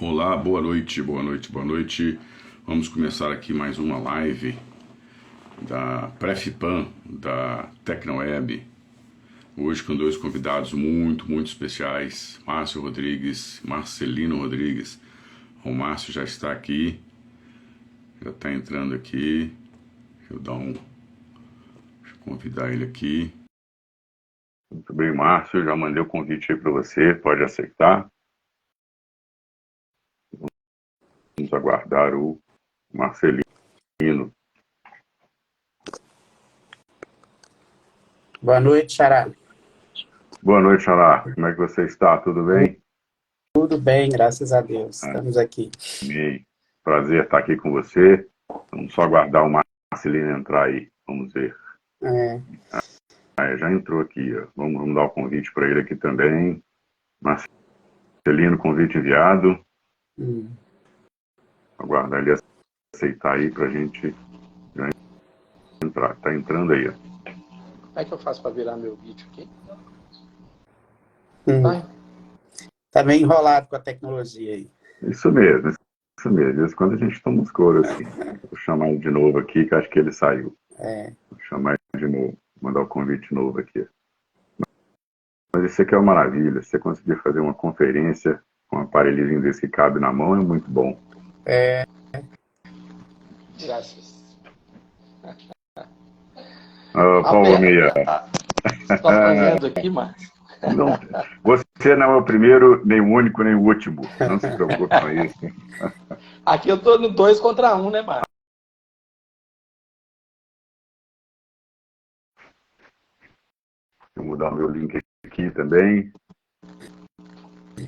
Olá, boa noite, boa noite, boa noite. Vamos começar aqui mais uma live da Pré-FIPAM, da Tecnoeb. Hoje com dois convidados muito especiais, Márcio Rodrigues, Marcelino Rodrigues. O Márcio já está aqui, já está entrando aqui. Deixa eu convidar ele aqui. Muito bem, Márcio, já mandei o convite aí para você, pode aceitar. Vamos aguardar o Marcelino. Boa noite, Xará. Boa noite, Xará. Como é que você está? Tudo bem? Tudo bem, graças a Deus. Estamos aqui. Amém. Prazer estar aqui com você. Vamos só aguardar o Marcelino entrar aí. Vamos ver. Já entrou aqui. Ó. Vamos dar o convite para ele aqui também. Marcelino, convite enviado. Aguardar ele aceitar aí para a gente entrar. Está entrando aí. Ó. Como é que eu faço para virar meu vídeo aqui? Tá meio enrolado com a tecnologia aí. Isso mesmo. De vez em quando a gente toma uns coros assim. Vou chamar ele de novo aqui, que acho que ele saiu. Vou chamar ele de novo. Mandar o convite novo aqui. Mas isso aqui é uma maravilha. Se você conseguir fazer uma conferência com um aparelhinho desse que cabe na mão, é muito bom. Graças. Paulo Mia. Estou apanhando aqui, Márcio. Não, você não é o primeiro, nem o único, nem o último. Não se preocupe com isso. Aqui eu estou no 2 contra 1, né, Márcio? Vou mudar o meu link aqui também,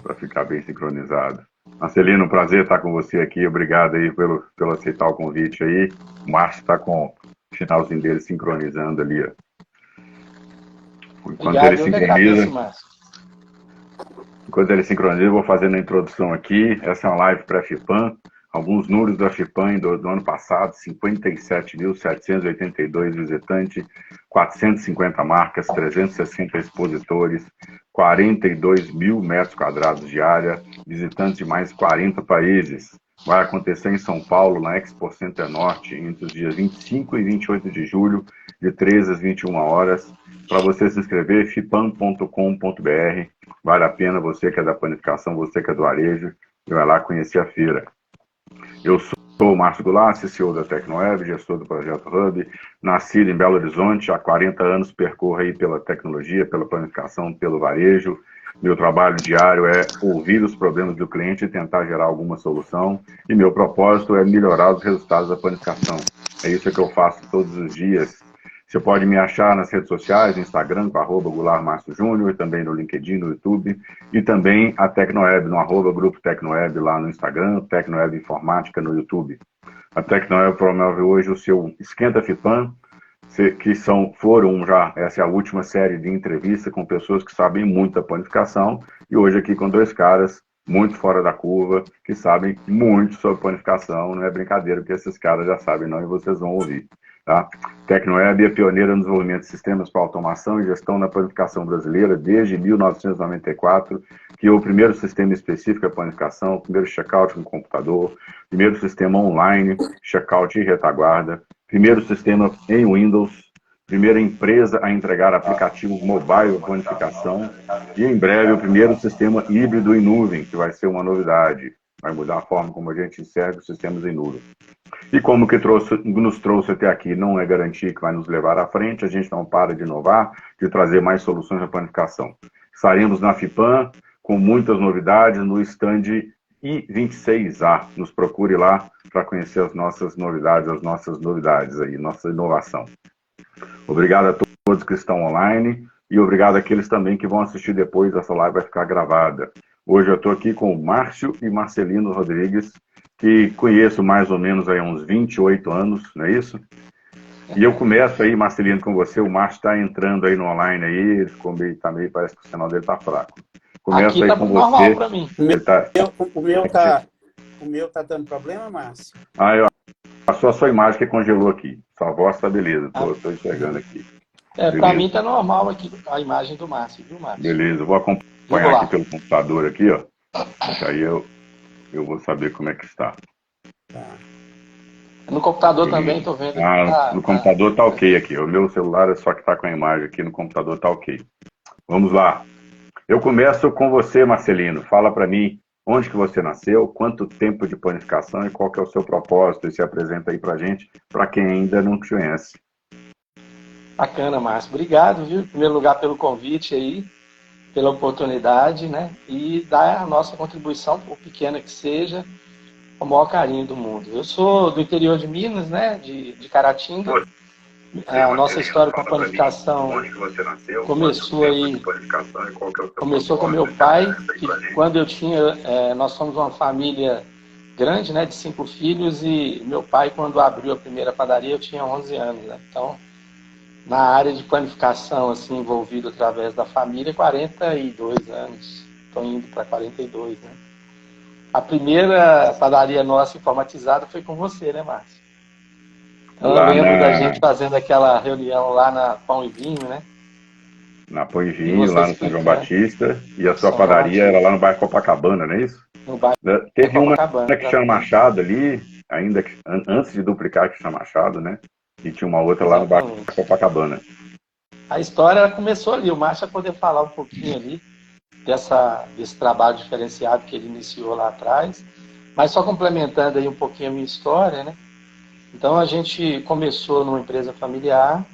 para ficar bem sincronizado. Marcelino, prazer estar com você aqui. Obrigado aí pelo aceitar o convite aí. O Márcio está com o finalzinho dele sincronizando ali. Ó. Obrigado, eu que agradeço, Márcio. Enquanto ele sincroniza, eu vou fazendo a introdução aqui. Essa é uma live pré-FIPAM. Alguns números da FIPAM do ano passado: 57.782 visitantes, 450 marcas, 360 expositores, 42 mil metros quadrados de área, visitantes de mais 40 países. Vai acontecer em São Paulo, na Expo Center Norte, entre os dias 25 e 28 de julho, de 13 às 21 horas. Para você se inscrever, fipam.com.br. Vale a pena, você que é da panificação, você que é do varejo, e vai lá conhecer a feira. Eu sou o Márcio Goulart, CEO da Tecnoeb, gestor do Projeto Hub, nascido em Belo Horizonte, há 40 anos percorro aí pela tecnologia, pela panificação, pelo varejo. Meu trabalho diário é ouvir os problemas do cliente e tentar gerar alguma solução. E meu propósito é melhorar os resultados da panificação. É isso que eu faço todos os dias. Você pode me achar nas redes sociais, no Instagram, com @GoulartMárcio e também no LinkedIn, no YouTube, e também a Tecnoeb, no @Grupo Tecnoeb lá no Instagram, Tecnoeb Informática no YouTube. A Tecnoeb promove hoje o seu Esquenta FIPAM, que foram já, essa é a última série de entrevistas com pessoas que sabem muito da panificação, e hoje aqui com dois caras muito fora da curva, que sabem muito sobre panificação, não é brincadeira, porque esses caras já sabem não, e vocês vão ouvir. Tá? Tecnoeb é pioneira no desenvolvimento de sistemas para automação e gestão na panificação brasileira desde 1994, que é o primeiro sistema específico para panificação, o primeiro checkout com computador, primeiro sistema online, checkout e retaguarda, primeiro sistema em Windows, primeira empresa a entregar aplicativos mobile para panificação e em breve o primeiro sistema híbrido em nuvem, que vai ser uma novidade, vai mudar a forma como a gente enxerga os sistemas em nuvem. E como que nos trouxe até aqui não é garantia que vai nos levar à frente, a gente não para de inovar, de trazer mais soluções de panificação. Estaremos na FIPAM com muitas novidades no stand I26A. Nos procure lá para conhecer as nossas novidades aí, nossa inovação. Obrigado a todos que estão online e obrigado àqueles também que vão assistir depois, essa live vai ficar gravada. Hoje eu estou aqui com o Márcio e Marcelino Rodrigues, que conheço mais ou menos aí há uns 28 anos, não é isso? E eu começo aí, Marcelino, com você. O Márcio está entrando aí no online aí, ele ficou meio, parece que o sinal dele está fraco. Começo aqui aí tá com normal você. para mim. O meu tá dando problema, Márcio? A sua imagem que congelou aqui. Sua voz está beleza, estou enxergando aqui. Para mim tá normal aqui a imagem do Márcio, viu, Márcio? Beleza, vou acompanhar aqui pelo computador aqui, ó. Aí eu eu vou saber como é que está. Tá. No computador também, estou vendo. No computador está ok aqui. O meu celular é só que está com a imagem aqui, no computador está ok. Vamos lá. Eu começo com você, Marcelino. Fala para mim onde que você nasceu, quanto tempo de panificação e qual que é o seu propósito. E se apresenta aí para a gente, para quem ainda não te conhece. Bacana, Márcio. Obrigado, viu? Em primeiro lugar, pelo convite aí, pela oportunidade, né? E dar a nossa contribuição, por pequena que seja, com o maior carinho do mundo. Eu sou do interior de Minas, né? De Caratinga. A nossa história com a panificação começou aí. Começou com meu pai, que quando eu tinha. Nós somos uma família grande, né? De 5 filhos, e meu pai, quando abriu a primeira padaria, eu tinha 11 anos, né? Então, na área de panificação, assim, envolvido através da família, 42 anos. Estou indo para 42, né? A primeira padaria nossa informatizada foi com você, né, Márcio? Eu lembro da gente fazendo aquela reunião lá na Pão e Vinho, né? Na Pão e Vinho, lá no São João Batista. E a sua São padaria era lá no bairro Copacabana, não é isso? No bairro Teve uma Copacabana, que chama Machado ali, ainda antes de duplicar que chama Machado, né? E tinha uma outra lá no bairro Copacabana. A história começou ali, o Márcio vai poder falar um pouquinho ali desse trabalho diferenciado que ele iniciou lá atrás. Mas só complementando aí um pouquinho a minha história, né? Então a gente começou numa empresa familiar,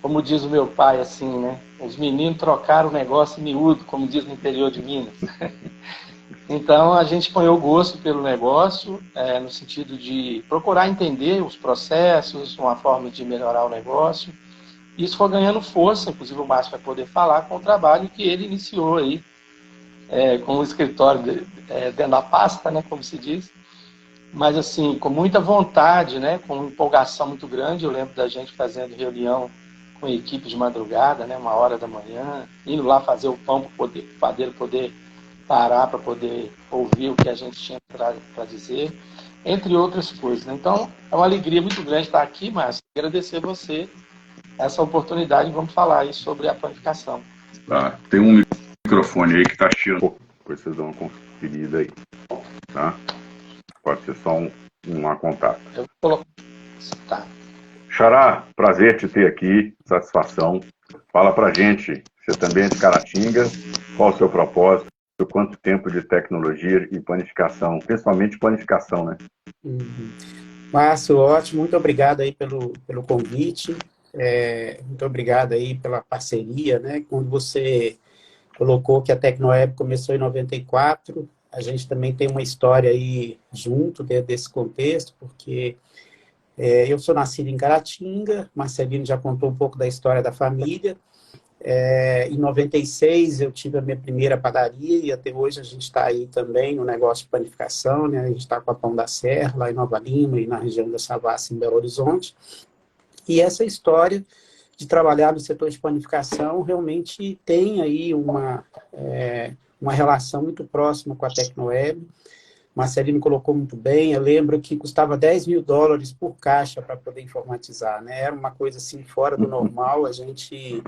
como diz o meu pai, assim, né? Os meninos trocaram o negócio miúdo, como diz no interior de Minas. Então a gente põe o gosto pelo negócio, no sentido de procurar entender os processos, uma forma de melhorar o negócio. Isso foi ganhando força, inclusive o Márcio vai poder falar com o trabalho que ele iniciou aí, com o escritório dentro da pasta, né, como se diz. Mas, assim, com muita vontade, né, com uma empolgação muito grande. Eu lembro da gente fazendo reunião com a equipe de madrugada, né, 1h da manhã, indo lá fazer o pão para o padeiro poder parar, para poder ouvir o que a gente tinha para dizer, entre outras coisas, né? Então, é uma alegria muito grande estar aqui, Márcio. Agradecer você essa oportunidade. Vamos falar aí sobre a panificação. Tá. Tem um microfone aí que está chiando. Depois vocês dão uma conferida aí. Tá? Pode ser só um contato. Eu vou colocar. Tá. Xará, prazer te ter aqui, satisfação. Fala pra gente, você também é de Caratinga, qual o seu propósito, quanto tempo de tecnologia e panificação, principalmente panificação, né? Márcio, ótimo, muito obrigado aí pelo convite, muito obrigado aí pela parceria, né? Quando você colocou que a Tecnoeb começou em 94, a gente também tem uma história aí junto dentro desse contexto, porque eu sou nascido em Caratinga, Marcelino já contou um pouco da história da família. Em 96 eu tive a minha primeira padaria e até hoje a gente está aí também no negócio de panificação, né? A gente está com a Pão da Serra, lá em Nova Lima e na região da Savassi, em Belo Horizonte. E essa história de trabalhar no setor de panificação realmente tem aí uma relação muito próxima com a Tecnoeb. Marcelino colocou muito bem, eu lembro que custava $10.000 por caixa para poder informatizar, né? Era uma coisa assim fora do normal, a gente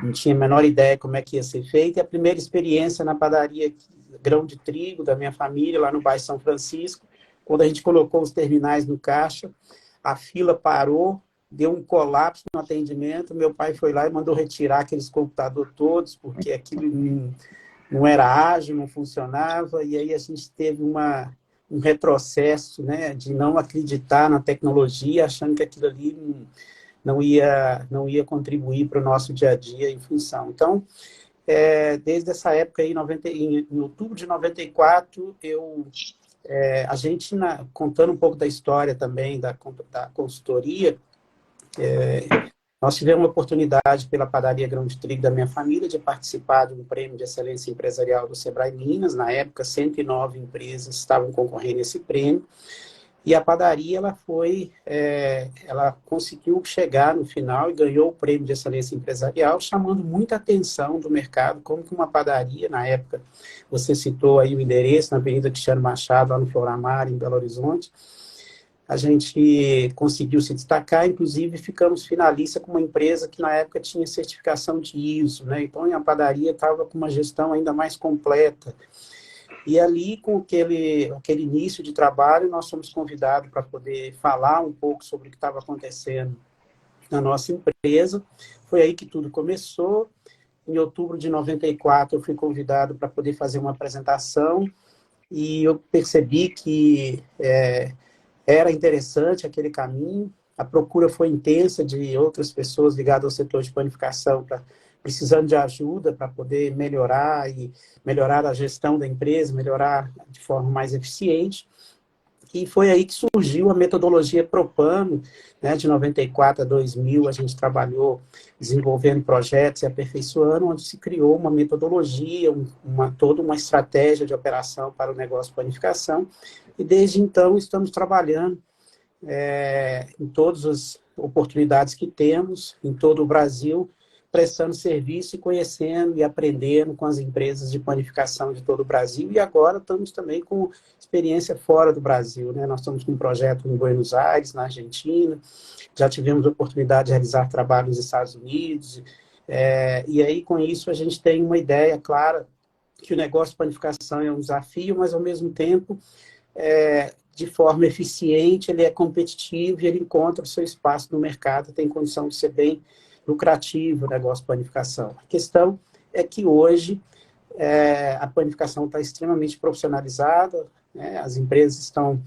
não tinha a menor ideia como é que ia ser feito. E a primeira experiência na padaria Grão de Trigo da minha família, lá no bairro São Francisco, quando a gente colocou os terminais no caixa, a fila parou, deu um colapso no atendimento, meu pai foi lá e mandou retirar aqueles computadores todos, porque aquilo não era ágil, não funcionava, e aí a gente teve um retrocesso, né, de não acreditar na tecnologia, achando que aquilo ali não ia contribuir para o nosso dia a dia em função. Então, desde essa época, aí, em outubro de 94, a gente, contando um pouco da história também da consultoria, nós tivemos a oportunidade, pela padaria Grão de Trigo da minha família, de participar de um prêmio de excelência empresarial do Sebrae Minas. Na época, 109 empresas estavam concorrendo a esse prêmio. E a padaria, ela conseguiu chegar no final e ganhou o prêmio de excelência empresarial, chamando muita atenção do mercado, como que uma padaria, na época, você citou aí o endereço, na Avenida Cristiano Machado, lá no Floramar, em Belo Horizonte. A gente conseguiu se destacar, inclusive ficamos finalistas com uma empresa que na época tinha certificação de ISO, né? Então a padaria estava com uma gestão ainda mais completa. E ali, com aquele início de trabalho, nós fomos convidados para poder falar um pouco sobre o que estava acontecendo na nossa empresa. Foi aí que tudo começou. Em outubro de 94, eu fui convidado para poder fazer uma apresentação e eu percebi que era interessante aquele caminho. A procura foi intensa de outras pessoas ligadas ao setor de panificação, precisando de ajuda para poder melhorar a gestão da empresa, melhorar de forma mais eficiente. E foi aí que surgiu a metodologia Propano, né, de 94 a 2000, a gente trabalhou desenvolvendo projetos e aperfeiçoando, onde se criou uma metodologia, toda uma estratégia de operação para o negócio de panificação, e desde então estamos trabalhando em todas as oportunidades que temos, em todo o Brasil, prestando serviço e conhecendo e aprendendo com as empresas de panificação de todo o Brasil, e agora estamos também com experiência fora do Brasil, né? Nós estamos com um projeto em Buenos Aires, na Argentina, já tivemos a oportunidade de realizar trabalho nos Estados Unidos, e aí com isso a gente tem uma ideia clara que o negócio de panificação é um desafio, mas ao mesmo tempo, de forma eficiente, ele é competitivo e ele encontra o seu espaço no mercado, tem condição de ser bem lucrativo o negócio de panificação. A questão é que hoje a panificação está extremamente profissionalizada, né? As empresas estão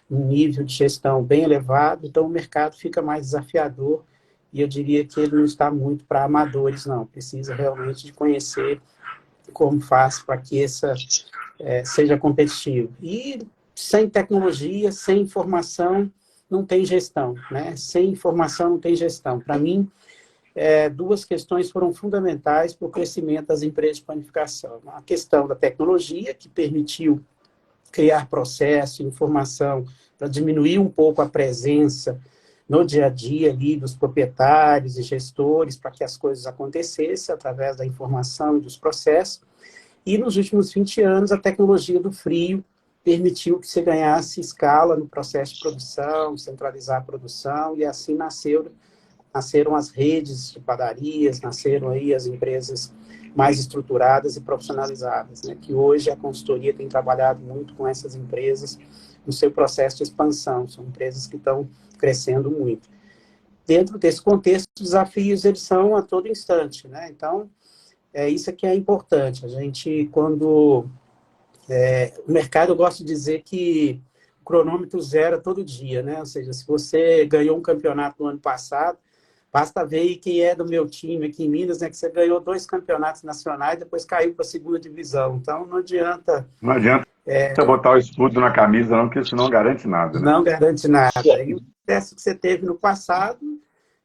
num nível de gestão bem elevado, então o mercado fica mais desafiador e eu diria que ele não está muito para amadores, não. Precisa realmente de conhecer como faz para que seja competitivo. E sem tecnologia, sem informação, não tem gestão, né? Sem informação não tem gestão. Para mim, duas questões foram fundamentais para o crescimento das empresas de panificação. A questão da tecnologia, que permitiu criar processo, informação, para diminuir um pouco a presença no dia a dia ali dos proprietários e gestores, para que as coisas acontecessem através da informação e dos processos. E nos últimos 20 anos, a tecnologia do frio permitiu que se ganhasse escala no processo de produção, centralizar a produção, e assim nasceram as redes de padarias, nasceram aí as empresas mais estruturadas e profissionalizadas, né? Que hoje a consultoria tem trabalhado muito com essas empresas no seu processo de expansão, são empresas que estão crescendo muito. Dentro desse contexto, os desafios eles são a todo instante, né? Então, isso que é importante. A gente, quando... o mercado, eu gosto de dizer que o cronômetro zera todo dia, né? Ou seja, se você ganhou um campeonato no ano passado, basta ver quem é do meu time aqui em Minas, né, que você ganhou 2 campeonatos nacionais, depois caiu para a 2ª divisão. Então, não adianta... Não adianta botar o escudo na camisa, não, porque isso não garante nada, né? Não garante nada. E o sucesso que você teve no passado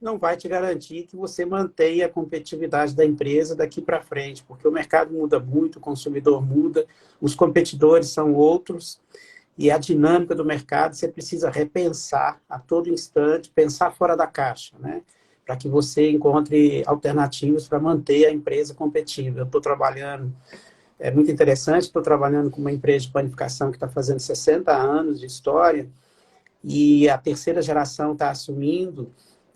não vai te garantir que você mantenha a competitividade da empresa daqui para frente, porque o mercado muda muito, o consumidor muda, os competidores são outros, e a dinâmica do mercado você precisa repensar a todo instante, pensar fora da caixa, né? Para que você encontre alternativas para manter a empresa competitiva. Eu estou trabalhando, é muito interessante, estou trabalhando com uma empresa de panificação que está fazendo 60 anos de história, e a 3ª geração está assumindo,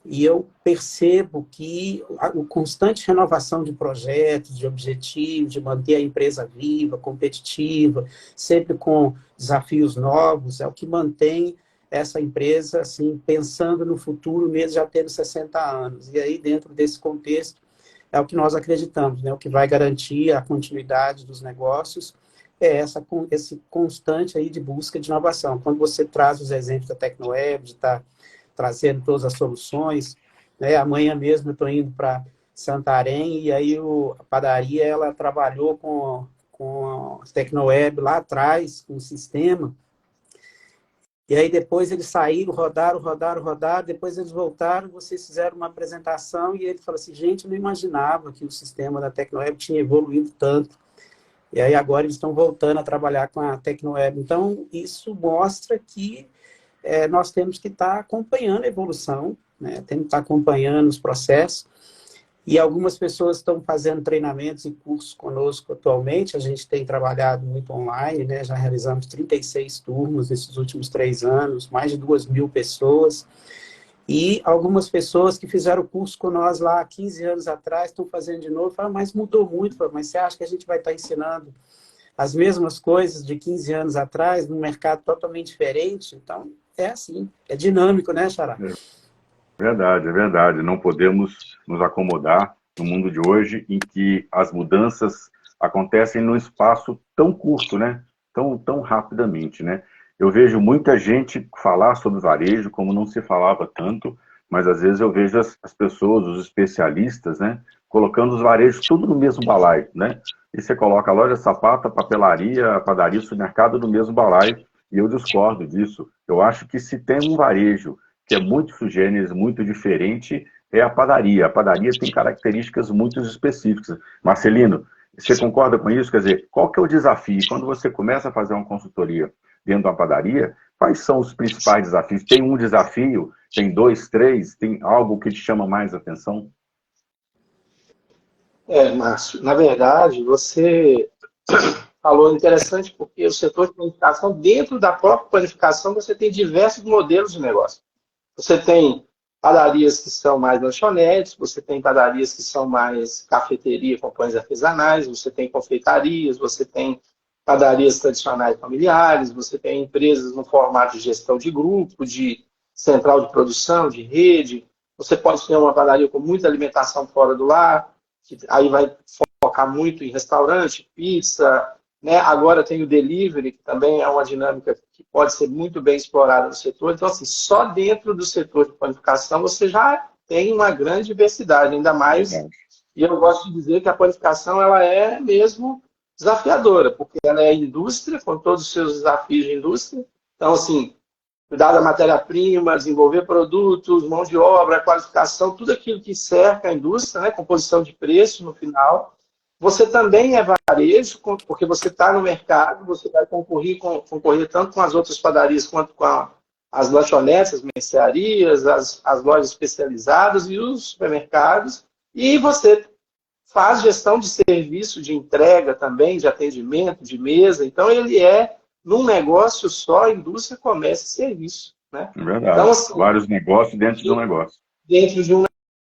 e eu percebo que a constante renovação de projetos, de objetivos, de manter a empresa viva, competitiva, sempre com desafios novos, é o que mantém essa empresa assim, pensando no futuro, mesmo já tendo 60 anos. E aí, dentro desse contexto, é o que nós acreditamos, né? O que vai garantir a continuidade dos negócios esse constante aí de busca de inovação. Quando você traz os exemplos da Tecnoeb, de estar trazendo todas as soluções, né? Amanhã mesmo eu estou indo para Santarém, e aí a padaria ela trabalhou com a Tecnoeb lá atrás, com o sistema, e aí depois eles saíram, rodaram, depois eles voltaram, vocês fizeram uma apresentação, e ele falou assim, gente, eu não imaginava que o sistema da Tecnoeb tinha evoluído tanto. E aí agora eles estão voltando a trabalhar com a Tecnoeb. Então, isso mostra que nós temos que estar acompanhando a evolução, né? Temos que estar acompanhando os processos, e algumas pessoas estão fazendo treinamentos e cursos conosco atualmente. A gente tem trabalhado muito online, né? Já realizamos 36 turmas nesses últimos 3 anos, mais de 2.000 pessoas, e algumas pessoas que fizeram o curso com nós lá há 15 anos atrás estão fazendo de novo, falam, mas mudou muito, mas você acha que a gente vai estar ensinando as mesmas coisas de 15 anos atrás, num mercado totalmente diferente. Então, é assim, é dinâmico, né, Xará? É verdade. Não podemos nos acomodar no mundo de hoje em que as mudanças acontecem num espaço tão curto, né? Tão rapidamente, né? Eu vejo muita gente falar sobre varejo como não se falava tanto, mas às vezes eu vejo as pessoas, os especialistas, né? Colocando os varejos tudo no mesmo balaio, né? E você coloca a loja de sapato, a papelaria, a padaria, o supermercado no mesmo balaio, e eu discordo disso. Eu acho que se tem um varejo que é muito sui generis, muito diferente, é a padaria. A padaria tem características muito específicas. Marcelino, você concorda com isso? Quer dizer, qual que é o desafio? Quando você começa a fazer uma consultoria dentro de uma padaria, quais são os principais desafios? Tem um desafio? Tem dois, três? Tem algo que te chama mais atenção? Márcio, na verdade, você falou interessante porque o setor de planificação, dentro da própria planificação, você tem diversos modelos de negócio. Você tem padarias que são mais lanchonetes, você tem padarias que são mais cafeteria com pães artesanais, você tem confeitarias, você tem padarias tradicionais familiares, você tem empresas no formato de gestão de grupo, de central de produção, de rede. Você pode ter uma padaria com muita alimentação fora do lar, que aí vai focar muito em restaurante, pizza, né? Agora tem o delivery, que também é uma dinâmica que pode ser muito bem explorada no setor. Então, assim, só dentro do setor de planificação você já tem uma grande diversidade, ainda mais. E eu gosto de dizer que a planificação ela é mesmo desafiadora, porque ela é indústria, com todos os seus desafios de indústria. Então, assim, cuidar da matéria-prima, desenvolver produtos, mão de obra, qualificação, tudo aquilo que cerca a indústria, né? Composição de preço no final. Você também é varejo, porque você está no mercado, você vai concorrer tanto com as outras padarias quanto com as lanchonetes, as mercearias, as lojas especializadas e os supermercados. E você faz gestão de serviço, de entrega também, de atendimento, de mesa. Então, ele é, num negócio só, indústria, comércio e serviço. Né? Verdade. Então, assim, vários negócios dentro de um negócio. Dentro de um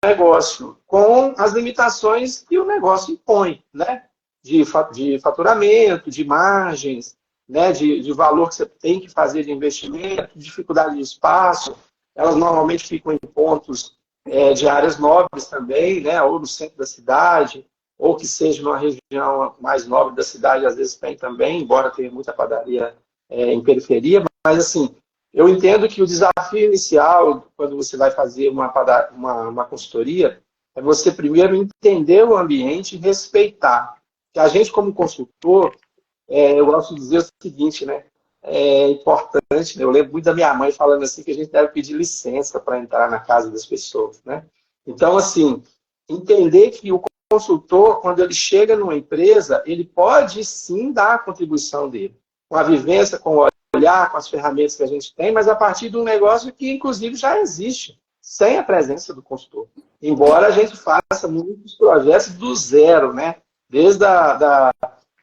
negócio, com as limitações que o negócio impõe, né? De faturamento, de margens, né? de valor que você tem que fazer de investimento, dificuldade de espaço. Elas normalmente ficam em pontos de áreas nobres também, né? Ou no centro da cidade, ou que seja numa região mais nobre da cidade, às vezes tem também, embora tenha muita padaria em periferia, mas assim, eu entendo que o desafio inicial, quando você vai fazer uma consultoria, é você primeiro entender o ambiente e respeitar. Que a gente, como consultor, eu gosto de dizer o seguinte, né? É importante, né? Eu lembro muito da minha mãe falando assim, que a gente deve pedir licença para entrar na casa das pessoas, né? Então, assim, entender que o consultor, quando ele chega numa empresa, ele pode sim dar a contribuição dele, com a vivência, com o olhar, com as ferramentas que a gente tem, mas a partir de um negócio que, inclusive, já existe, sem a presença do consultor. Embora a gente faça muitos projetos do zero, né? Desde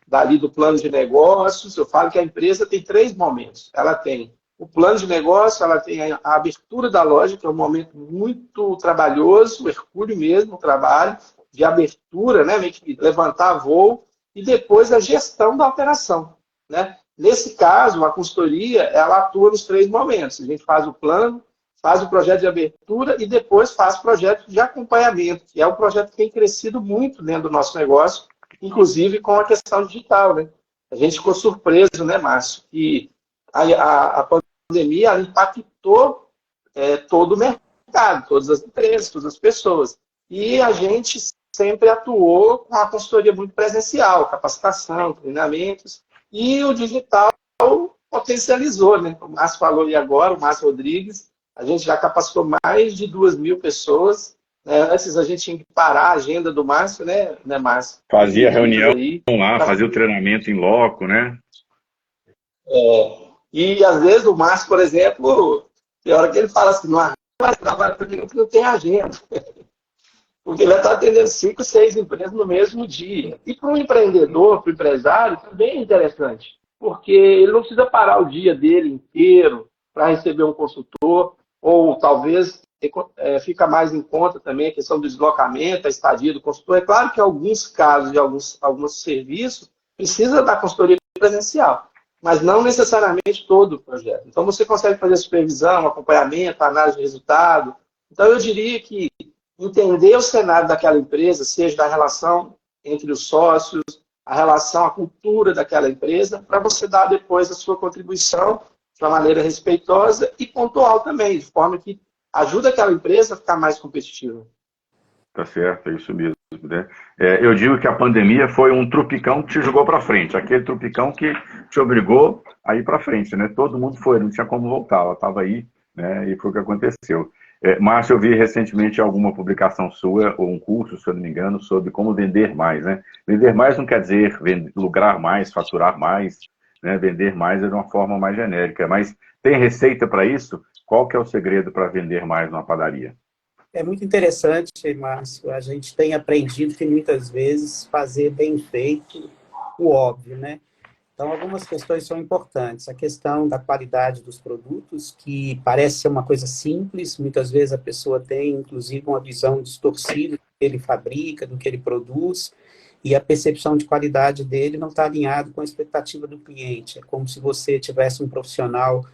dali do plano de negócios, eu falo que a empresa tem 3 momentos. Ela tem o plano de negócio, ela tem a abertura da loja, que é um momento muito trabalhoso, hercúleo mesmo, o trabalho de abertura, né? Meio que levantar voo, e depois a gestão da operação, né? Nesse caso, a consultoria, ela atua nos 3 momentos. A gente faz o plano, faz o projeto de abertura e depois faz o projeto de acompanhamento, que é um projeto que tem crescido muito dentro do nosso negócio, inclusive com a questão digital, né? A gente ficou surpreso, né, Márcio, que a pandemia ela impactou todo o mercado, todas as empresas, todas as pessoas. E a gente sempre atuou com a consultoria muito presencial, capacitação, treinamentos, e o digital potencializou, né? O Márcio falou ali agora, o Márcio Rodrigues, a gente já capacitou mais de 2.000 pessoas. Antes a gente tinha que parar a agenda do Márcio, né, Márcio? Fazia reunião lá, fazia o treinamento em loco, né? E às vezes o Márcio, por exemplo, tem hora que ele fala assim, não trabalha porque não tem agenda. Porque ele vai estar atendendo 5, 6 empresas no mesmo dia. E para o empreendedor, para o empresário, também é interessante. Porque ele não precisa parar o dia dele inteiro para receber um consultor, ou talvez fica mais em conta também a questão do deslocamento, a estadia do consultor. É claro que em alguns casos de alguns serviços, precisa da consultoria presencial, mas não necessariamente todo o projeto. Então, você consegue fazer supervisão, acompanhamento, análise de resultado. Então, eu diria que entender o cenário daquela empresa, seja da relação entre os sócios, a relação, a cultura daquela empresa, para você dar depois a sua contribuição de uma maneira respeitosa e pontual também, de forma que ajuda aquela empresa a ficar mais competitiva. Tá certo, é isso mesmo, né? Eu digo que a pandemia foi um trupicão que te jogou para frente, aquele trupicão que te obrigou a ir para frente, né? Todo mundo foi, não tinha como voltar, ela estava aí, né? E foi o que aconteceu. Márcio, eu vi recentemente alguma publicação sua, ou um curso, se eu não me engano, sobre como vender mais, né? Vender mais não quer dizer lucrar mais, faturar mais, né? Vender mais é de uma forma mais genérica, mas tem receita para isso? Qual que é o segredo para vender mais numa padaria? É muito interessante, Márcio. A gente tem aprendido que muitas vezes fazer bem feito o óbvio, né? Então, algumas questões são importantes. A questão da qualidade dos produtos, que parece ser uma coisa simples, muitas vezes a pessoa tem, inclusive, uma visão distorcida do que ele fabrica, do que ele produz, e a percepção de qualidade dele não está alinhado com a expectativa do cliente. É como se você tivesse um profissional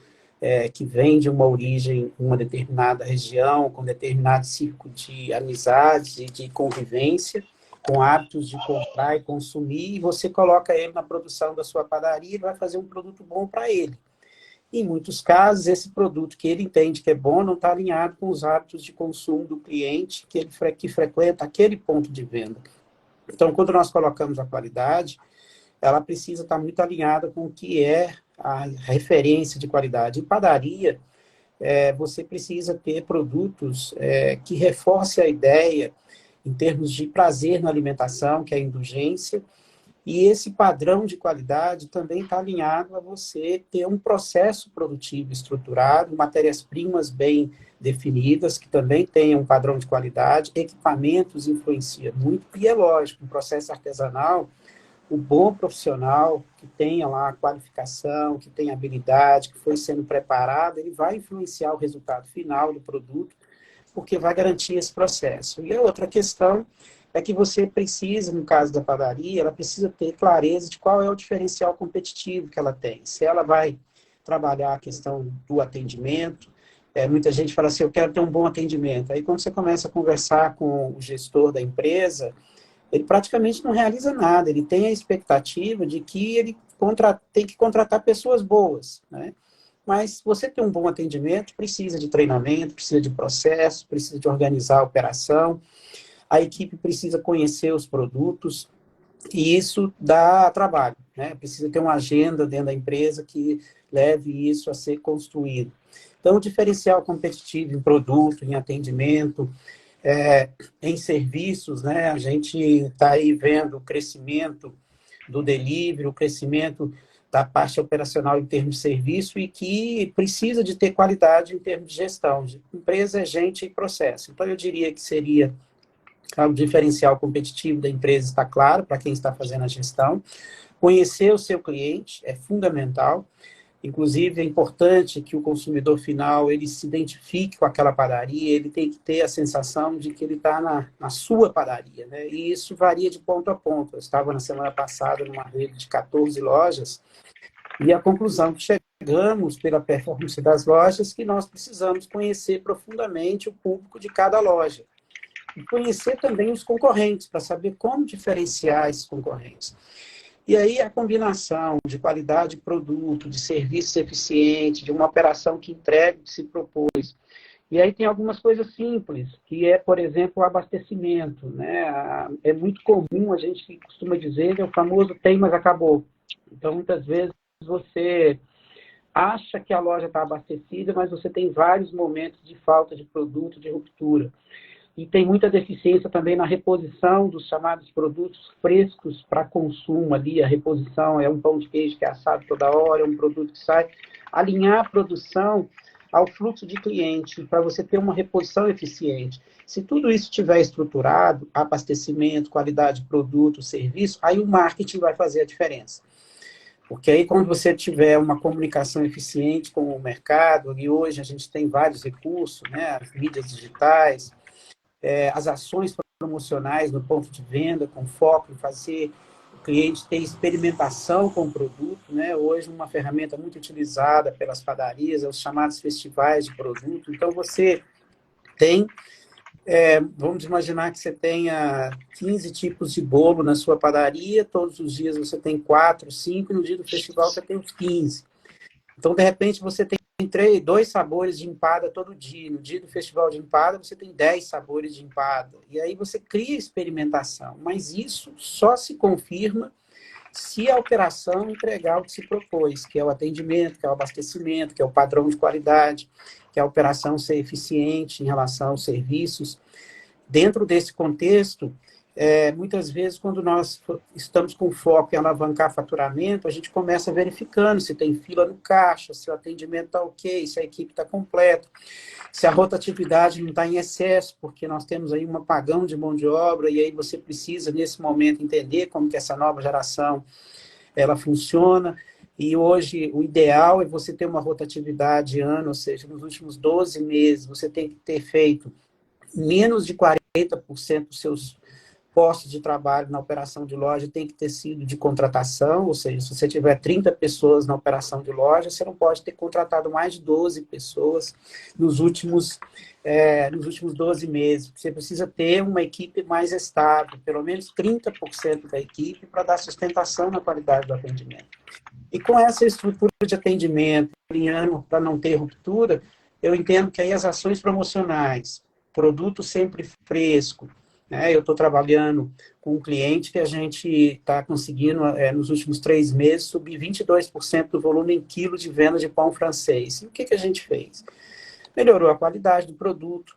que vem de uma origem, uma determinada região, com determinado círculo de amizades e de convivência, com hábitos de comprar e consumir, e você coloca ele na produção da sua padaria e vai fazer um produto bom para ele. Em muitos casos, esse produto que ele entende que é bom não está alinhado com os hábitos de consumo do cliente que frequenta aquele ponto de venda. Então, quando nós colocamos a qualidade, ela precisa estar muito alinhada com o que é a referência de qualidade. Em padaria, você precisa ter produtos que reforcem a ideia em termos de prazer na alimentação, que é a indulgência, e esse padrão de qualidade também está alinhado a você ter um processo produtivo estruturado, matérias-primas bem definidas, que também tenham um padrão de qualidade, equipamentos influenciam muito, e é lógico, um processo artesanal, o bom profissional que tenha lá a qualificação, que tenha habilidade, que foi sendo preparado, ele vai influenciar o resultado final do produto, porque vai garantir esse processo. E a outra questão é que você precisa, no caso da padaria, ela precisa ter clareza de qual é o diferencial competitivo que ela tem. Se ela vai trabalhar a questão do atendimento, muita gente fala assim, eu quero ter um bom atendimento. Aí, quando você começa a conversar com o gestor da empresa, ele praticamente não realiza nada, ele tem a expectativa de que ele tem que contratar pessoas boas, né? Mas você ter um bom atendimento precisa de treinamento, precisa de processo, precisa de organizar a operação, a equipe precisa conhecer os produtos, e isso dá trabalho, né? Precisa ter uma agenda dentro da empresa que leve isso a ser construído. Então, o diferencial competitivo em produto, em atendimento, em serviços, né? A gente está aí vendo o crescimento do delivery, o crescimento da parte operacional em termos de serviço e que precisa de ter qualidade em termos de gestão. Empresa é gente e processo. Então, eu diria que seria o diferencial competitivo da empresa está claro para quem está fazendo a gestão. Conhecer o seu cliente é fundamental. Inclusive, é importante que o consumidor final ele se identifique com aquela padaria, ele tem que ter a sensação de que ele está na sua padaria, né? E isso varia de ponto a ponto. Eu estava na semana passada numa rede de 14 lojas e a conclusão que chegamos pela performance das lojas que nós precisamos conhecer profundamente o público de cada loja. E conhecer também os concorrentes, para saber como diferenciar esses concorrentes. E aí a combinação de qualidade de produto, de serviço eficiente, de uma operação que entrega o que se propôs. E aí tem algumas coisas simples, que é, por exemplo, o abastecimento, né? É muito comum, a gente costuma dizer, é o famoso tem, mas acabou. Então, muitas vezes, você acha que a loja está abastecida, mas você tem vários momentos de falta de produto, de ruptura. E tem muita deficiência também na reposição dos chamados produtos frescos para consumo ali. A reposição é um pão de queijo que é assado toda hora, é um produto que sai. Alinhar a produção ao fluxo de cliente, para você ter uma reposição eficiente. Se tudo isso estiver estruturado, abastecimento, qualidade de produto, serviço, aí o marketing vai fazer a diferença. Porque aí, quando você tiver uma comunicação eficiente com o mercado, e hoje a gente tem vários recursos, né, as mídias digitais, as ações promocionais no ponto de venda, com foco em fazer cliente ter experimentação com o produto, né? Hoje, uma ferramenta muito utilizada pelas padarias é os chamados festivais de produto. Então, você tem, vamos imaginar que você tenha 15 tipos de bolo na sua padaria, todos os dias você tem 4, 5, e no dia do festival você tem os 15. Então, de repente, você tem 2 sabores de empada todo dia. No dia do festival de empada, você tem 10 sabores de empada. E aí você cria experimentação. Mas isso só se confirma se a operação entregar o que se propôs, que é o atendimento, que é o abastecimento, que é o padrão de qualidade, que é a operação ser eficiente em relação aos serviços. Dentro desse contexto, muitas vezes, quando nós estamos com foco em alavancar faturamento, a gente começa verificando se tem fila no caixa, se o atendimento está ok, se a equipe está completa, se a rotatividade não está em excesso, porque nós temos aí um apagão de mão de obra, e aí você precisa, nesse momento, entender como que essa nova geração ela funciona. E hoje, o ideal é você ter uma rotatividade ano, ou seja, nos últimos 12 meses, você tem que ter feito menos de 40% dos seus postos de trabalho na operação de loja tem que ter sido de contratação, ou seja, se você tiver 30 pessoas na operação de loja, você não pode ter contratado mais de 12 pessoas nos últimos 12 meses. Você precisa ter uma equipe mais estável, pelo menos 30% da equipe, para dar sustentação na qualidade do atendimento. E com essa estrutura de atendimento, alinhando para não ter ruptura, eu entendo que aí as ações promocionais, produto sempre fresco, eu estou trabalhando com um cliente que a gente está conseguindo, nos últimos 3 meses, subir 22% do volume em quilo de venda de pão francês. E o que a gente fez? Melhorou a qualidade do produto,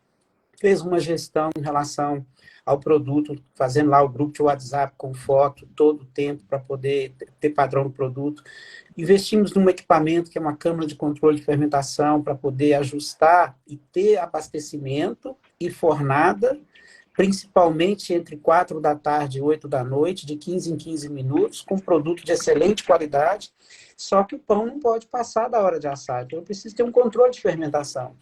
fez uma gestão em relação ao produto, fazendo lá o grupo de WhatsApp com foto todo o tempo para poder ter padrão do produto. Investimos num equipamento que é uma câmara de controle de fermentação para poder ajustar e ter abastecimento e fornada, principalmente entre 4 da tarde e 8 da noite, de 15 em 15 minutos, com produto de excelente qualidade, só que o pão não pode passar da hora de assar, então eu preciso ter um controle de fermentação.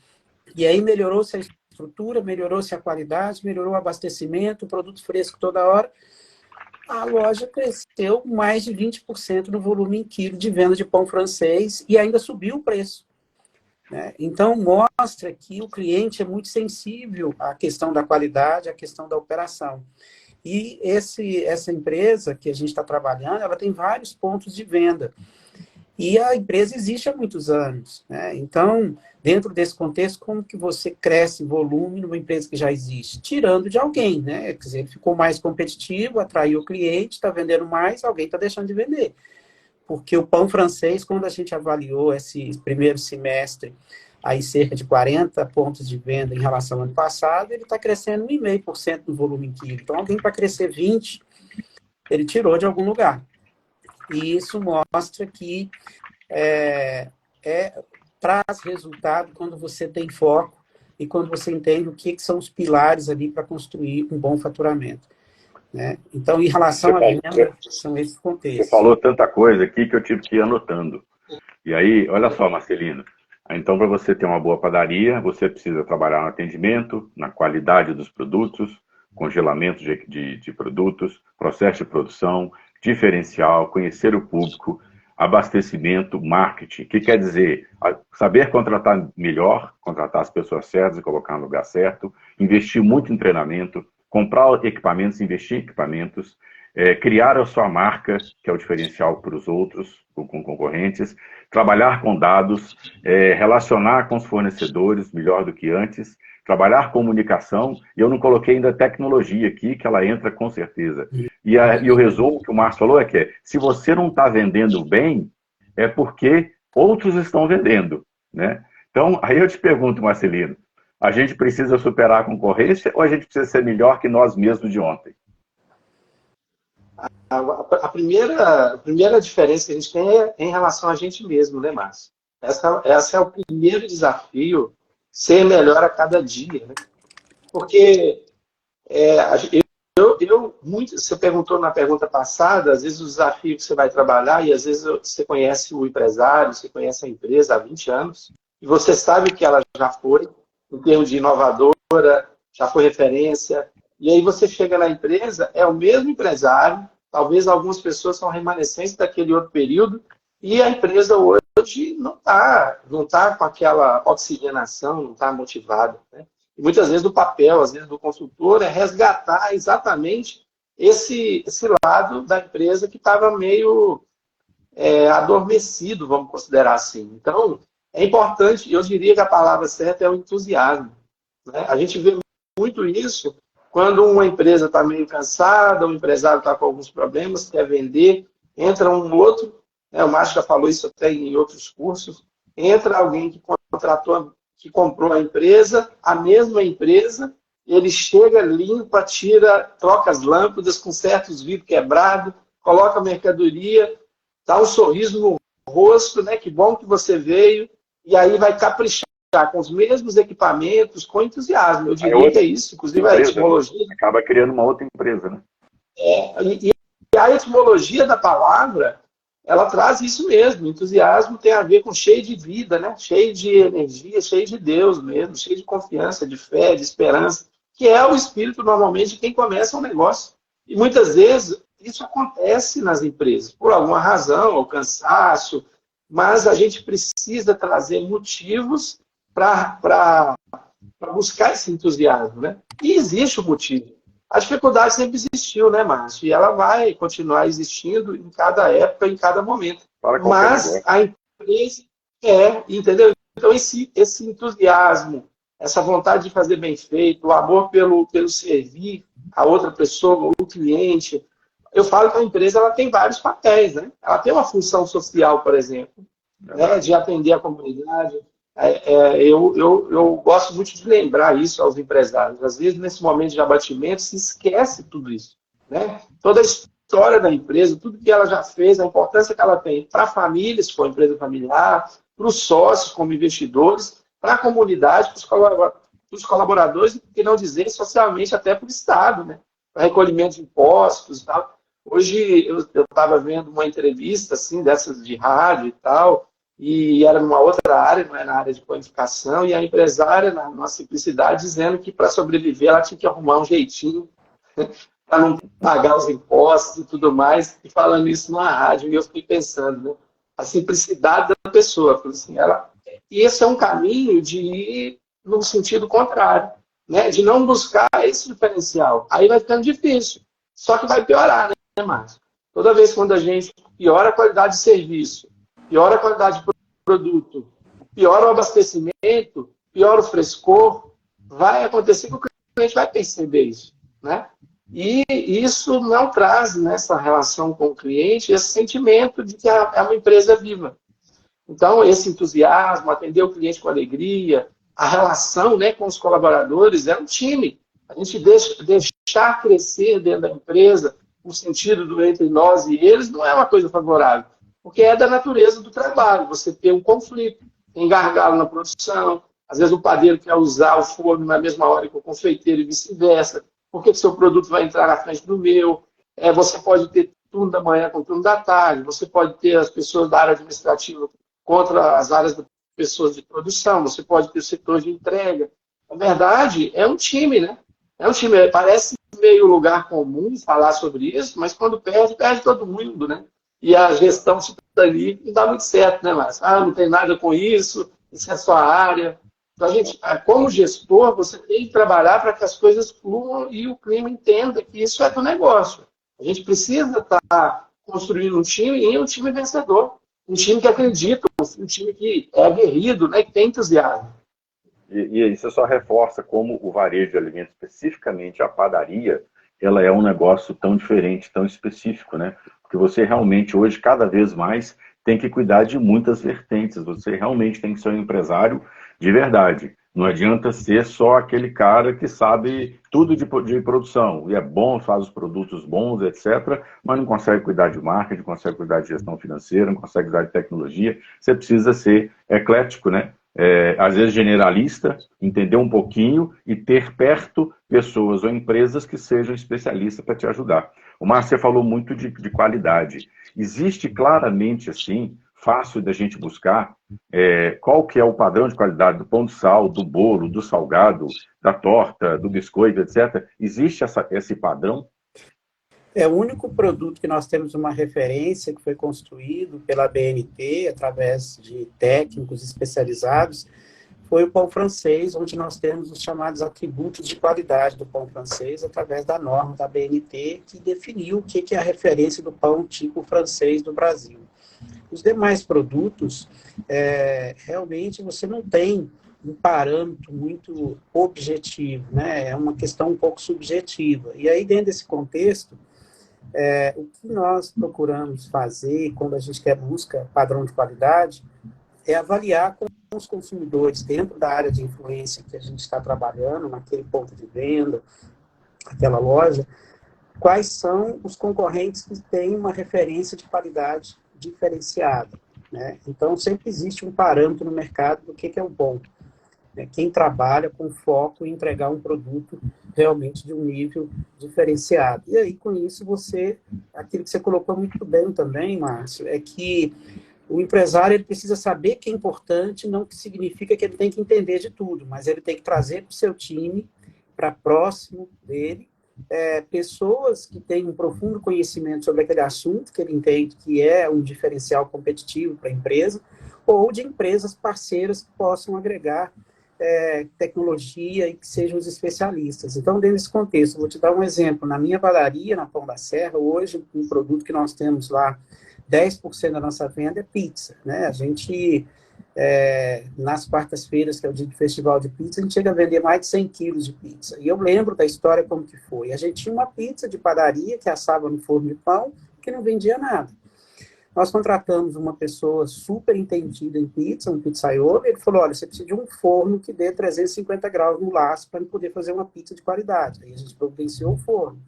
E aí melhorou-se a estrutura, melhorou-se a qualidade, melhorou o abastecimento, produto fresco toda hora, a loja cresceu mais de 20% no volume em quilo de venda de pão francês e ainda subiu o preço. Então, mostra que o cliente é muito sensível à questão da qualidade, à questão da operação. E essa empresa que a gente está trabalhando, ela tem vários pontos de venda. E a empresa existe há muitos anos. Então, dentro desse contexto, como que você cresce volume numa empresa que já existe? Tirando de alguém, Quer dizer, ele ficou mais competitivo, atraiu o cliente, está vendendo mais, alguém está deixando de vender. Porque o pão francês, quando a gente avaliou esse primeiro semestre, aí cerca de 40 pontos de venda em relação ao ano passado, ele está crescendo 1,5% no volume em quilo. Então, alguém para crescer 20%, ele tirou de algum lugar. E isso mostra que traz resultado quando você tem foco e quando você entende o que são os pilares ali para construir um bom faturamento. Então, em relação à venda, são esses contextos. Você falou tanta coisa aqui que eu tive que ir anotando. E aí, olha só, Marcelino. Então, para você ter uma boa padaria, você precisa trabalhar no atendimento, na qualidade dos produtos, congelamento de produtos, processo de produção, diferencial, conhecer o público, abastecimento, marketing. O que quer dizer? Saber contratar melhor, contratar as pessoas certas e colocar no lugar certo, investir muito em treinamento, comprar equipamentos, investir em equipamentos, criar a sua marca, que é o diferencial para os outros, com concorrentes, trabalhar com dados, relacionar com os fornecedores melhor do que antes, trabalhar comunicação, e eu não coloquei ainda tecnologia aqui, que ela entra com certeza. E o resumo que o Márcio falou é que se você não está vendendo bem, é porque outros estão vendendo, Então, aí eu te pergunto, Marcelino, a gente precisa superar a concorrência ou a gente precisa ser melhor que nós mesmos de ontem? A primeira diferença que a gente tem é em relação a gente mesmo, Márcio? Esse é o primeiro desafio, ser melhor a cada dia, Porque você perguntou na pergunta passada, às vezes o desafio que você vai trabalhar, e às vezes você conhece o empresário, você conhece a empresa há 20 anos, e você sabe que ela já foi, em termos de inovadora, já foi referência, e aí você chega na empresa, é o mesmo empresário, Talvez algumas pessoas são remanescentes daquele outro período e a empresa hoje não tá com aquela oxigenação, não está motivada, né? E muitas vezes o papel, às vezes, do consultor é resgatar exatamente esse lado da empresa que estava meio adormecido, vamos considerar assim. Então, é importante, eu diria que a palavra certa é o entusiasmo, né? A gente vê muito isso quando uma empresa está meio cansada, um empresário está com alguns problemas, quer vender, entra um outro, né? O Márcio já falou isso até em outros cursos, entra alguém que contratou, que comprou a empresa, a mesma empresa, ele chega, limpa, tira, troca as lâmpadas, conserta os vidros quebrados, coloca a mercadoria, dá um sorriso no rosto, né? Que bom que você veio, e aí vai caprichar com os mesmos equipamentos, com entusiasmo. Eu diria que é isso, inclusive a etimologia. Acaba criando uma outra empresa, né? E a etimologia da palavra, ela traz isso mesmo. Entusiasmo tem a ver com cheio de vida, né? Cheio de energia, cheio de Deus mesmo, cheio de confiança, de fé, de esperança, que é o espírito, normalmente, de quem começa um negócio. E muitas vezes isso acontece nas empresas, por alguma razão, ou cansaço, mas a gente precisa trazer motivos para buscar esse entusiasmo, né? E existe o motivo. A dificuldade sempre existiu, né, Márcio? E ela vai continuar existindo em cada época, em cada momento. Mas a empresa entendeu? Então, esse entusiasmo, essa vontade de fazer bem feito, o amor pelo servir a outra pessoa, o cliente. Eu falo que a empresa ela tem vários papéis, né? Ela tem uma função social, por exemplo, né, de atender a comunidade. Eu gosto muito de lembrar isso aos empresários. Às vezes, nesse momento de abatimento, se esquece tudo isso, né? Toda a história da empresa, tudo que ela já fez, a importância que ela tem para a família, se for empresa familiar, para os sócios como investidores, para a comunidade, para os colaboradores, e por que não dizer socialmente até para o Estado, né? Para recolhimento de impostos e tal. Hoje eu estava vendo uma entrevista assim, dessas de rádio e tal, e era numa outra área, não é na área de planificação, e a empresária, na simplicidade, dizendo que para sobreviver ela tinha que arrumar um jeitinho para não pagar os impostos e tudo mais, e falando isso na rádio, e eu fiquei pensando, né? A simplicidade da pessoa, assim, e esse é um caminho de ir no sentido contrário, né? De não buscar esse diferencial. Aí vai ficando difícil, só que vai piorar, né, Márcio? Toda vez quando a gente piora a qualidade de serviço, piora a qualidade de produto, piora o abastecimento, piora o frescor, vai acontecer que o cliente vai perceber isso, né? E isso não traz nessa relação com o cliente esse sentimento de que é uma empresa viva. Então, esse entusiasmo, atender o cliente com alegria, a relação, né, com os colaboradores é um time. A gente deixar crescer dentro da empresa o sentido do entre nós e eles não é uma coisa favorável, porque é da natureza do trabalho, você ter um conflito, tem gargalo na produção, às vezes o padeiro quer usar o forno na mesma hora que o confeiteiro e vice-versa, por que o seu produto vai entrar na frente do meu? Você pode ter turno da manhã com turno da tarde, você pode ter as pessoas da área administrativa contra as áreas das pessoas de produção, você pode ter o setor de entrega. Na verdade, é um time, né? É um time, parece meio lugar comum falar sobre isso, mas quando perde todo mundo, né? E a gestão ali não dá muito certo, né, Márcio? Não tem nada com isso, isso é sua área. Então, como gestor, você tem que trabalhar para que as coisas fluam e o clima entenda que isso é do negócio. A gente precisa estar construindo um time e um time vencedor. Um time que acredita, um time que é aguerrido, né, que tem entusiasmo. E isso só reforça como o varejo de alimentos, especificamente a padaria, ela é um negócio tão diferente, tão específico, né? Porque você realmente, hoje, cada vez mais, tem que cuidar de muitas vertentes. Você realmente tem que ser um empresário de verdade. Não adianta ser só aquele cara que sabe tudo de produção, e é bom, faz os produtos bons, etc., mas não consegue cuidar de marketing, não consegue cuidar de gestão financeira, não consegue cuidar de tecnologia. Você precisa ser eclético, né? Às vezes generalista, entender um pouquinho e ter perto pessoas ou empresas que sejam especialistas para te ajudar. O Márcio falou muito de qualidade. Existe claramente, assim, fácil da gente buscar qual que é o padrão de qualidade do pão de sal, do bolo, do salgado, da torta, do biscoito, etc. Existe esse padrão? É o único produto que nós temos uma referência que foi construído pela BNT, através de técnicos especializados, foi o pão francês, onde nós temos os chamados atributos de qualidade do pão francês, através da norma da BNT, que definiu o que é a referência do pão tipo francês do Brasil. Os demais produtos, realmente você não tem um parâmetro muito objetivo, né? É uma questão um pouco subjetiva. E aí, dentro desse contexto, o que nós procuramos fazer quando a gente busca padrão de qualidade é avaliar com os consumidores dentro da área de influência que a gente está trabalhando, naquele ponto de venda, aquela loja, quais são os concorrentes que têm uma referência de qualidade diferenciada, né? Então, sempre existe um parâmetro no mercado do que é o bom, né? Quem trabalha com foco em entregar um produto realmente de um nível diferenciado. E aí, com isso, aquilo que você colocou muito bem também, Márcio, é que o empresário ele precisa saber que é importante, não que significa que ele tem que entender de tudo, mas ele tem que trazer para o seu time, para próximo dele, pessoas que têm um profundo conhecimento sobre aquele assunto, que ele entende que é um diferencial competitivo para a empresa, ou de empresas parceiras que possam agregar tecnologia e que sejam os especialistas. Então, dentro desse contexto, vou te dar um exemplo. Na minha padaria, na Pão da Serra, hoje, um produto que nós temos lá, 10% da nossa venda é pizza, né? A gente, nas quartas-feiras, que é o dia do festival de pizza, a gente chega a vender mais de 100 quilos de pizza. E eu lembro da história como que foi. A gente tinha uma pizza de padaria que assava no forno de pão, que não vendia nada. Nós contratamos uma pessoa super entendida em pizza, um pizzaiolo, e ele falou, olha, você precisa de um forno que dê 350 graus no laço para poder fazer uma pizza de qualidade. Aí a gente providenciou o forno.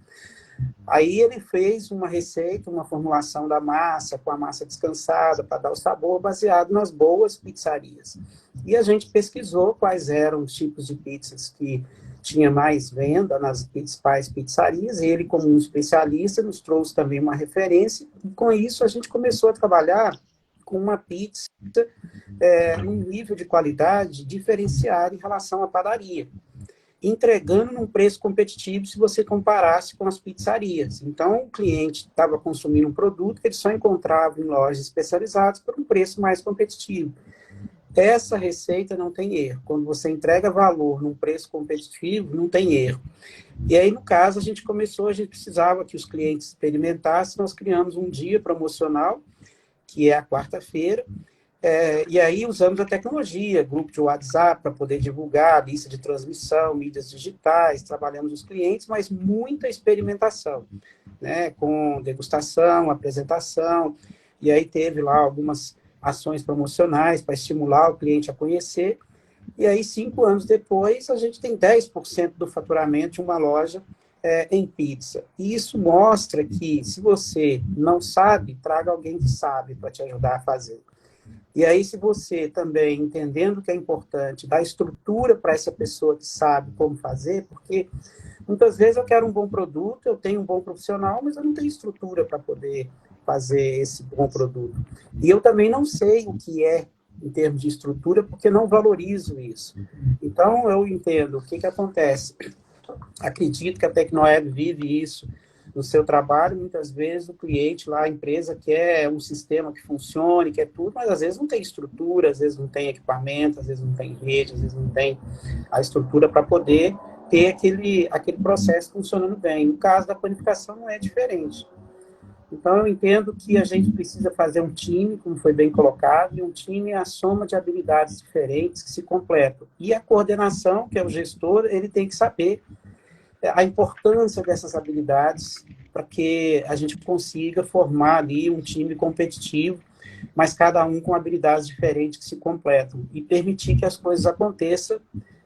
Aí ele fez uma receita, uma formulação da massa, com a massa descansada, para dar o sabor, baseado nas boas pizzarias. E a gente pesquisou quais eram os tipos de pizzas que tinha mais venda nas principais pizzarias. Ele, como um especialista, nos trouxe também uma referência, e com isso a gente começou a trabalhar com uma pizza num nível de qualidade diferenciado em relação à padaria, entregando num preço competitivo se você comparasse com as pizzarias. Então, o cliente estava consumindo um produto que ele só encontrava em lojas especializadas por um preço mais competitivo. Essa receita não tem erro. Quando você entrega valor num preço competitivo, não tem erro. E aí, no caso, a gente precisava que os clientes experimentassem, nós criamos um dia promocional, que é a quarta-feira, e aí usamos a tecnologia, grupo de WhatsApp para poder divulgar, lista de transmissão, mídias digitais, trabalhamos os clientes, mas muita experimentação, né, com degustação, apresentação, e aí teve lá algumas ações promocionais para estimular o cliente a conhecer, e aí 5 anos depois a gente tem 10% do faturamento de uma loja em pizza. E isso mostra que se você não sabe, traga alguém que sabe para te ajudar a fazer. E aí, se você também, entendendo que é importante, dar estrutura para essa pessoa que sabe como fazer, porque muitas vezes eu quero um bom produto, eu tenho um bom profissional, mas eu não tenho estrutura para poder fazer esse bom produto. E eu também não sei o que é em termos de estrutura, porque não valorizo isso. Então, eu entendo o que acontece. Acredito que a Tecnoeb vive isso no seu trabalho. Muitas vezes o cliente lá, a empresa quer um sistema que funcione, quer tudo, mas às vezes não tem estrutura, às vezes não tem equipamento, às vezes não tem rede, às vezes não tem a estrutura para poder ter aquele processo funcionando bem. No caso da panificação não é diferente. Então eu entendo que a gente precisa fazer um time, como foi bem colocado, e um time é a soma de habilidades diferentes que se completam. E a coordenação, que é o gestor, ele tem que saber a importância dessas habilidades para que a gente consiga formar ali um time competitivo, mas cada um com habilidades diferentes que se completam, e permitir que as coisas aconteçam,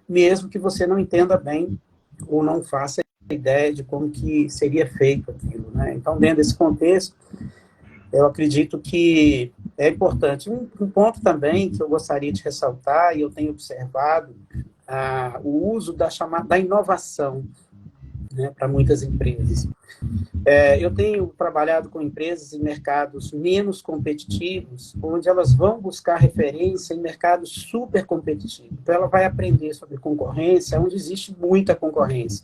mesmo que você não entenda bem ou não faça ideia de como que seria feito aquilo, né? Então, dentro desse contexto, eu acredito que é importante. Um ponto também que eu gostaria de ressaltar, e eu tenho observado, o uso da inovação, né, para muitas empresas. Eu tenho trabalhado com empresas em mercados menos competitivos, onde elas vão buscar referência em mercados super competitivos. Então, ela vai aprender sobre concorrência, onde existe muita concorrência.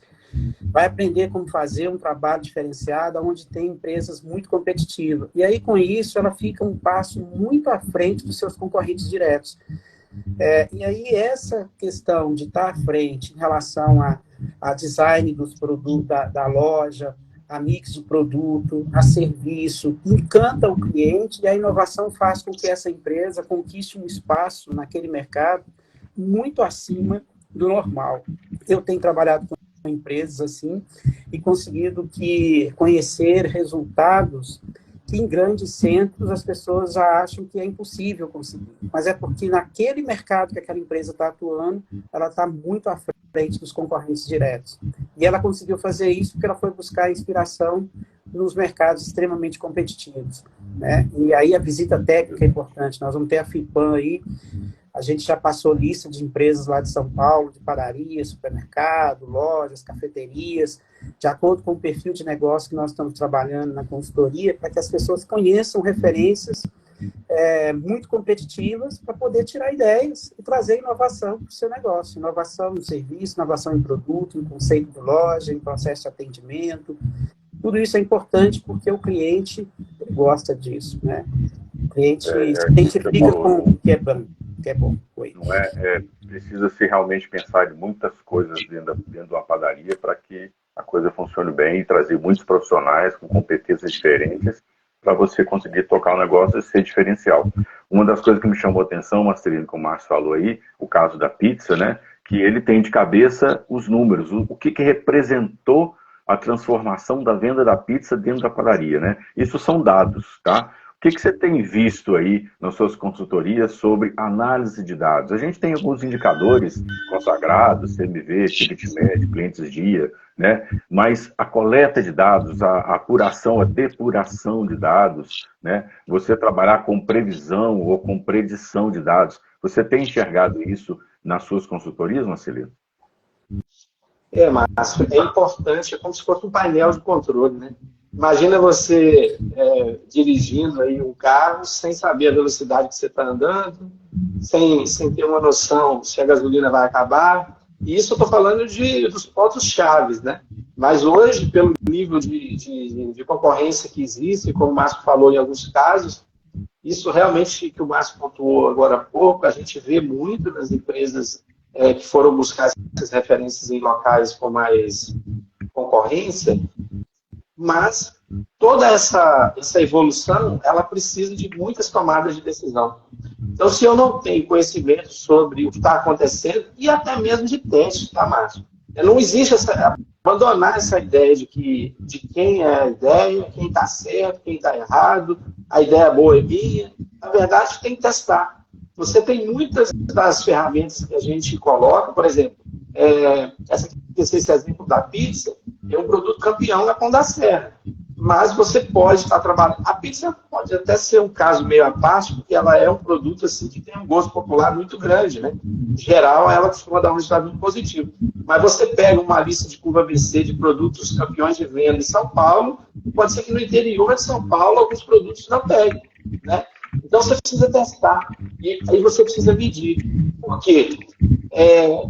vai aprender como fazer um trabalho diferenciado, onde tem empresas muito competitivas. E aí, com isso, ela fica um passo muito à frente dos seus concorrentes diretos. E aí, essa questão de estar à frente em relação a design dos produtos da loja, a mix de produto, a serviço, encanta o cliente, e a inovação faz com que essa empresa conquiste um espaço naquele mercado muito acima do normal. Eu tenho trabalhado com empresas assim e conseguido conhecer resultados que em grandes centros as pessoas já acham que é impossível conseguir. Mas é porque naquele mercado que aquela empresa está atuando, ela está muito à frente dos concorrentes diretos. E ela conseguiu fazer isso porque ela foi buscar inspiração nos mercados extremamente competitivos, né? E aí a visita técnica é importante. Nós vamos ter a FIPAM aí. A gente já passou lista de empresas lá de São Paulo, de padarias, supermercado, lojas, cafeterias, de acordo com o perfil de negócio que nós estamos trabalhando na consultoria, para que as pessoas conheçam referências muito competitivas para poder tirar ideias e trazer inovação para o seu negócio. Inovação no serviço, inovação em produto, em conceito de loja, em processo de atendimento. Tudo isso é importante porque o cliente gosta disso, né? O cliente se identifica com o que é bom. Que é bom. Não precisa se realmente pensar em muitas coisas dentro de uma padaria para que a coisa funcione bem e trazer muitos profissionais com competências diferentes para você conseguir tocar o negócio e ser diferencial. Uma das coisas que me chamou a atenção, Marcelino, como o Márcio falou aí, o caso da pizza, né, que ele tem de cabeça os números, o que representou a transformação da venda da pizza dentro da padaria, né? Isso são dados, tá? O que você tem visto aí nas suas consultorias sobre análise de dados? A gente tem alguns indicadores consagrados, CMV, ticket médio, clientes dia, né? Mas a coleta de dados, a apuração, a depuração de dados, né? Você trabalhar com previsão ou com predição de dados, você tem enxergado isso nas suas consultorias, Marcelino? Márcio, é importante, é como se fosse um painel de controle, né? Imagina você dirigindo aí um carro sem saber a velocidade que você está andando, sem ter uma noção se a gasolina vai acabar. E isso eu estou falando dos pontos chaves, né? Mas hoje, pelo nível de concorrência que existe, como o Márcio falou em alguns casos, isso realmente que o Márcio pontuou agora há pouco, a gente vê muito nas empresas que foram buscar essas referências em locais com mais concorrência. Mas toda essa evolução, ela precisa de muitas tomadas de decisão. Então, se eu não tenho conhecimento sobre o que está acontecendo, e até mesmo de teste, tá, Márcio? Não existe abandonar essa ideia de quem é a ideia, quem está certo, quem está errado, a ideia boa é minha. Na verdade, tem que testar. Você tem muitas das ferramentas que a gente coloca, por exemplo, esse exemplo da pizza, é um produto campeão na Pão da Serra. Mas você pode estar trabalhando. A pizza pode até ser um caso meio à parte, porque ela é um produto assim, que tem um gosto popular muito grande, né? Em geral, ela costuma dar um resultado muito positivo. Mas você pega uma lista de curva ABC de produtos campeões de venda em São Paulo, pode ser que no interior de São Paulo alguns produtos não peguem, né? Então você precisa testar e aí você precisa medir. Por quê?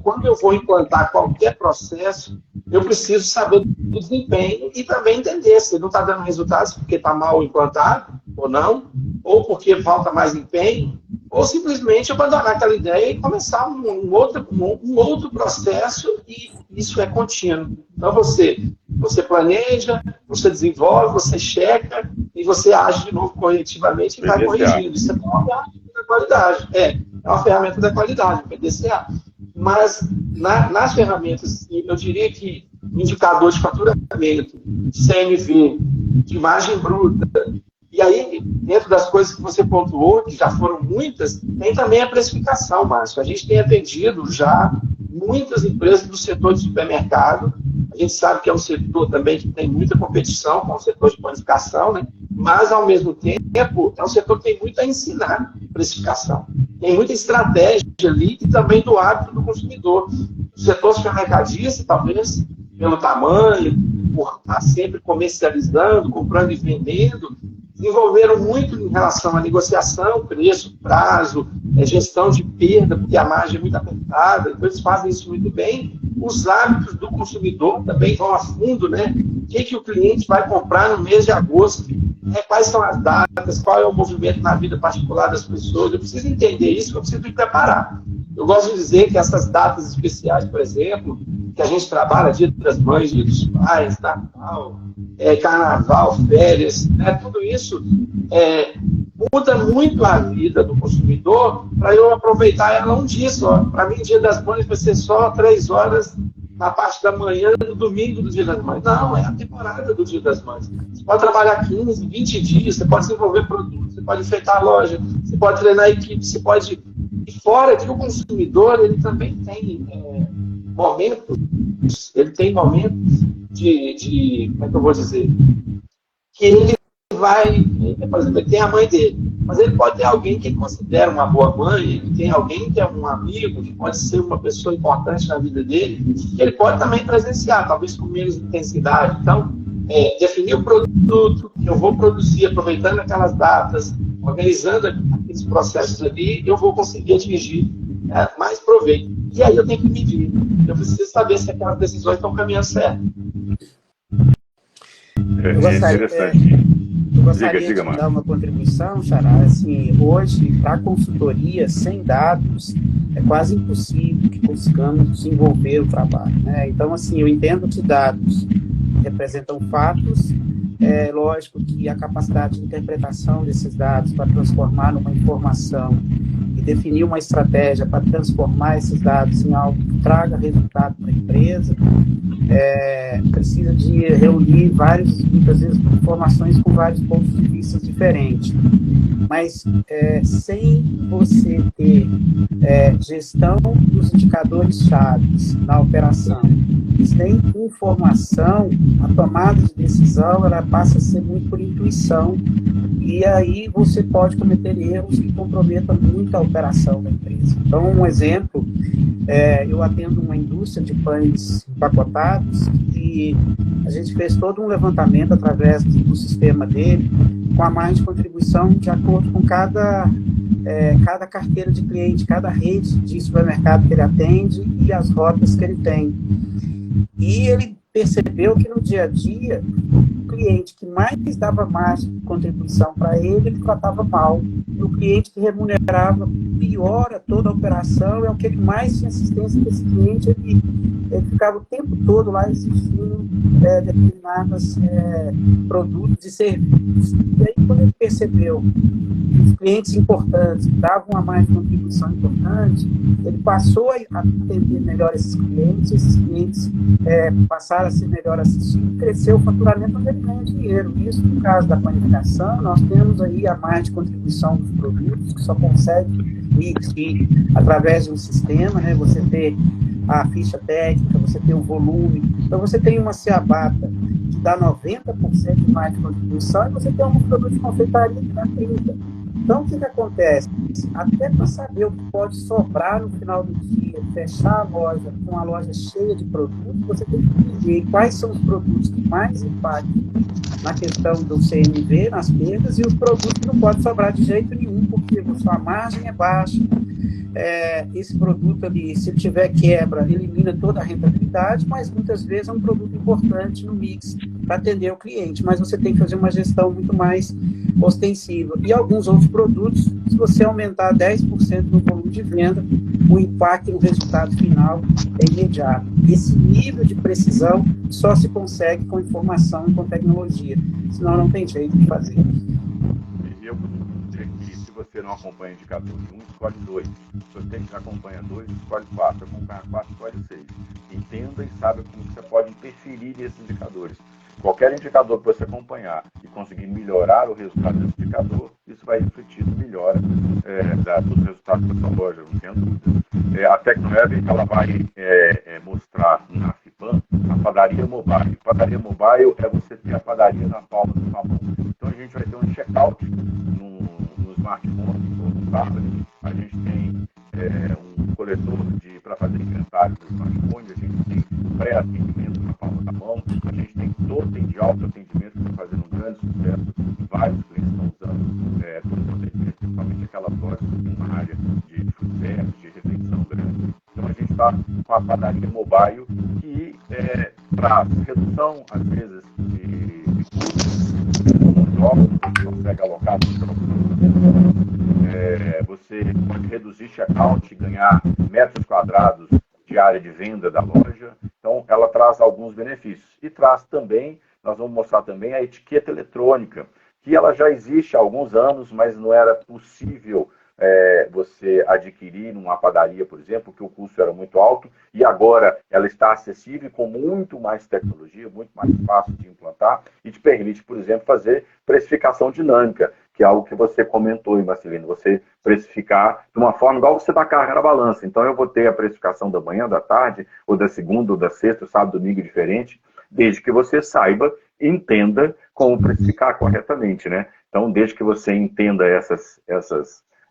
Quando eu vou implantar qualquer processo, eu preciso saber do desempenho e também entender se ele não está dando resultados porque está mal implantado ou não, ou porque falta mais empenho, ou simplesmente abandonar aquela ideia e começar um outro processo, e isso é contínuo. Então você planeja, você desenvolve, você checa e você age de novo corretivamente e vai corrigindo. Isso é uma ferramenta da qualidade. É uma ferramenta da qualidade, o PDCA. Mas nas ferramentas, eu diria que indicador de faturamento, de CMV, de margem bruta, e aí, dentro das coisas que você pontuou, que já foram muitas, tem também a precificação, Márcio. A gente tem atendido já muitas empresas do setor de supermercado. A gente sabe que é um setor também que tem muita competição com o setor de panificação, né? Mas, ao mesmo tempo, é um setor que tem muito a ensinar precificação. Tem muita estratégia ali e também do hábito do consumidor. O setor supermercadista, talvez, pelo tamanho, por estar sempre comercializando, comprando e vendendo, desenvolveram muito em relação à negociação, preço, prazo, gestão de perda, porque a margem é muito apertada, então eles fazem isso muito bem, os hábitos do consumidor também vão a fundo, né? O que o cliente vai comprar no mês de agosto, quais são as datas, qual é o movimento na vida particular das pessoas. Eu preciso entender isso, eu preciso me preparar. Eu gosto de dizer que essas datas especiais, por exemplo, que a gente trabalha, Dia das Mães, Dia dos Pais, Natal, Carnaval, férias, né? Tudo isso muda muito a vida do consumidor para eu aproveitar ela um dia só. Para mim, Dia das Mães vai ser só 3 horas na parte da manhã do domingo do Dia das Mães. Não, é a temporada do Dia das Mães. Você pode trabalhar 15, 20 dias, você pode desenvolver produtos, você pode enfeitar a loja, você pode treinar a equipe, você pode... E fora que o consumidor, ele também tem momentos de, como é que eu vou dizer, que ele vai, por exemplo, ele tem a mãe dele, mas ele pode ter alguém que ele considera uma boa mãe, ele tem alguém que é um amigo, que pode ser uma pessoa importante na vida dele, que ele pode também presenciar, talvez com menos intensidade. Então, definir o produto que eu vou produzir, aproveitando aquelas datas, organizando aqueles processos ali, eu vou conseguir atingir mais proveito. E aí eu tenho que medir. Eu preciso saber se aquelas decisões estão caminhando certo. Eu gostaria de dar uma contribuição, Xará. Assim, hoje, para a consultoria, sem dados, é quase impossível que consigamos desenvolver o trabalho, né? Então, assim, eu entendo que dados representam fatos. É lógico que a capacidade de interpretação desses dados para transformar numa informação e definir uma estratégia para transformar esses dados em algo que traga resultado para a empresa, precisa de reunir muitas vezes, informações com vários pontos de vista diferentes. Mas sem você ter gestão dos indicadores chaves na operação, sem informação, a tomada de decisão ela passa a ser muito por intuição, e aí você pode cometer erros que comprometam muito a operação da empresa. Então, um exemplo, eu atendo uma indústria de pães empacotados e a gente fez todo um levantamento através do sistema dele, com a margem de contribuição de acordo com cada carteira de cliente, cada rede de supermercado que ele atende e as rotas que ele tem. E ele percebeu que no dia a dia, o cliente que mais dava margem de contribuição para ele tratava mal. E o cliente que remunerava piora toda a operação, é o que ele mais tinha assistência desse cliente, ele ficava o tempo todo lá exigindo determinados produtos e serviços. E aí, quando ele percebeu que os clientes importantes davam uma mais contribuição importante, ele passou a atender melhor esses clientes passaram a ser melhor assistidos, cresceu o faturamento, onde ele ganha dinheiro. Isso, no caso da planificação, nós temos aí a mais de contribuição dos produtos, que só consegue medir através de um sistema, né? Você ter a ficha técnica, você ter o volume. Então, você tem uma ciabatta que dá 90% de mais de contribuição e você tem um produto de confeitaria que dá 30%. Então, o que acontece? Até para saber o que pode sobrar no final do dia, fechar a loja com a loja cheia de produtos, você tem que medir quais são os produtos que mais impactam na questão do CMV, nas perdas, e os produtos que não podem sobrar de jeito nenhum, porque a sua margem é baixa. Esse produto ali, se ele tiver quebra, elimina toda a rentabilidade, mas muitas vezes é um produto importante no mix para atender o cliente, mas você tem que fazer uma gestão muito mais ostensiva. E alguns outros produtos, se você aumentar 10% no volume de venda, o impacto no resultado final é imediato. Esse nível de precisão só se consegue com informação e com tecnologia, senão não tem jeito de fazer. Eu costumo dizer que se você não acompanha indicador de 1, escolhe 2. Se você acompanha 2, escolhe 4. Se acompanha 4, escolhe 6. Entenda e saiba como você pode interferir nesses indicadores. Qualquer indicador que você acompanhar e conseguir melhorar o resultado desse indicador, isso vai refletir no melhora dos resultados da sua loja, não tenho dúvida. A Tecnoeb, ela vai mostrar na FIPAM a padaria mobile. Padaria mobile é você ter a padaria na palma da sua mão. Então a gente vai ter um check-out no smartphone ou no tablet. A gente tem um coletor para fazer inventário do smartphone, a gente tem pré-atendimento na palma da mão, a gente tem totem de autoatendimento que está fazendo um grande sucesso, vários clientes estão usando todo o atendimento, principalmente aquelas lojas que tem uma área de food service, de refeição grande. Então a gente está começar com a padaria mobile, que traz redução, às vezes, de custos, jogos que você consegue alocar no seu você pode reduzir check-out e ganhar metros quadrados de área de venda da loja. Então, ela traz alguns benefícios. E traz também, nós vamos mostrar também a etiqueta eletrônica, que ela já existe há alguns anos, mas não era possível você adquirir numa padaria, por exemplo, porque o custo era muito alto, e agora ela está acessível com muito mais tecnologia, muito mais fácil de implantar, e te permite, por exemplo, fazer precificação dinâmica, que é algo que você comentou, Marcelino, você precificar de uma forma igual você dá carga na balança. Então, eu vou ter a precificação da manhã, da tarde, ou da segunda, ou da sexta, sábado, domingo, diferente, desde que você saiba, entenda como precificar corretamente, né? Então, desde que você entenda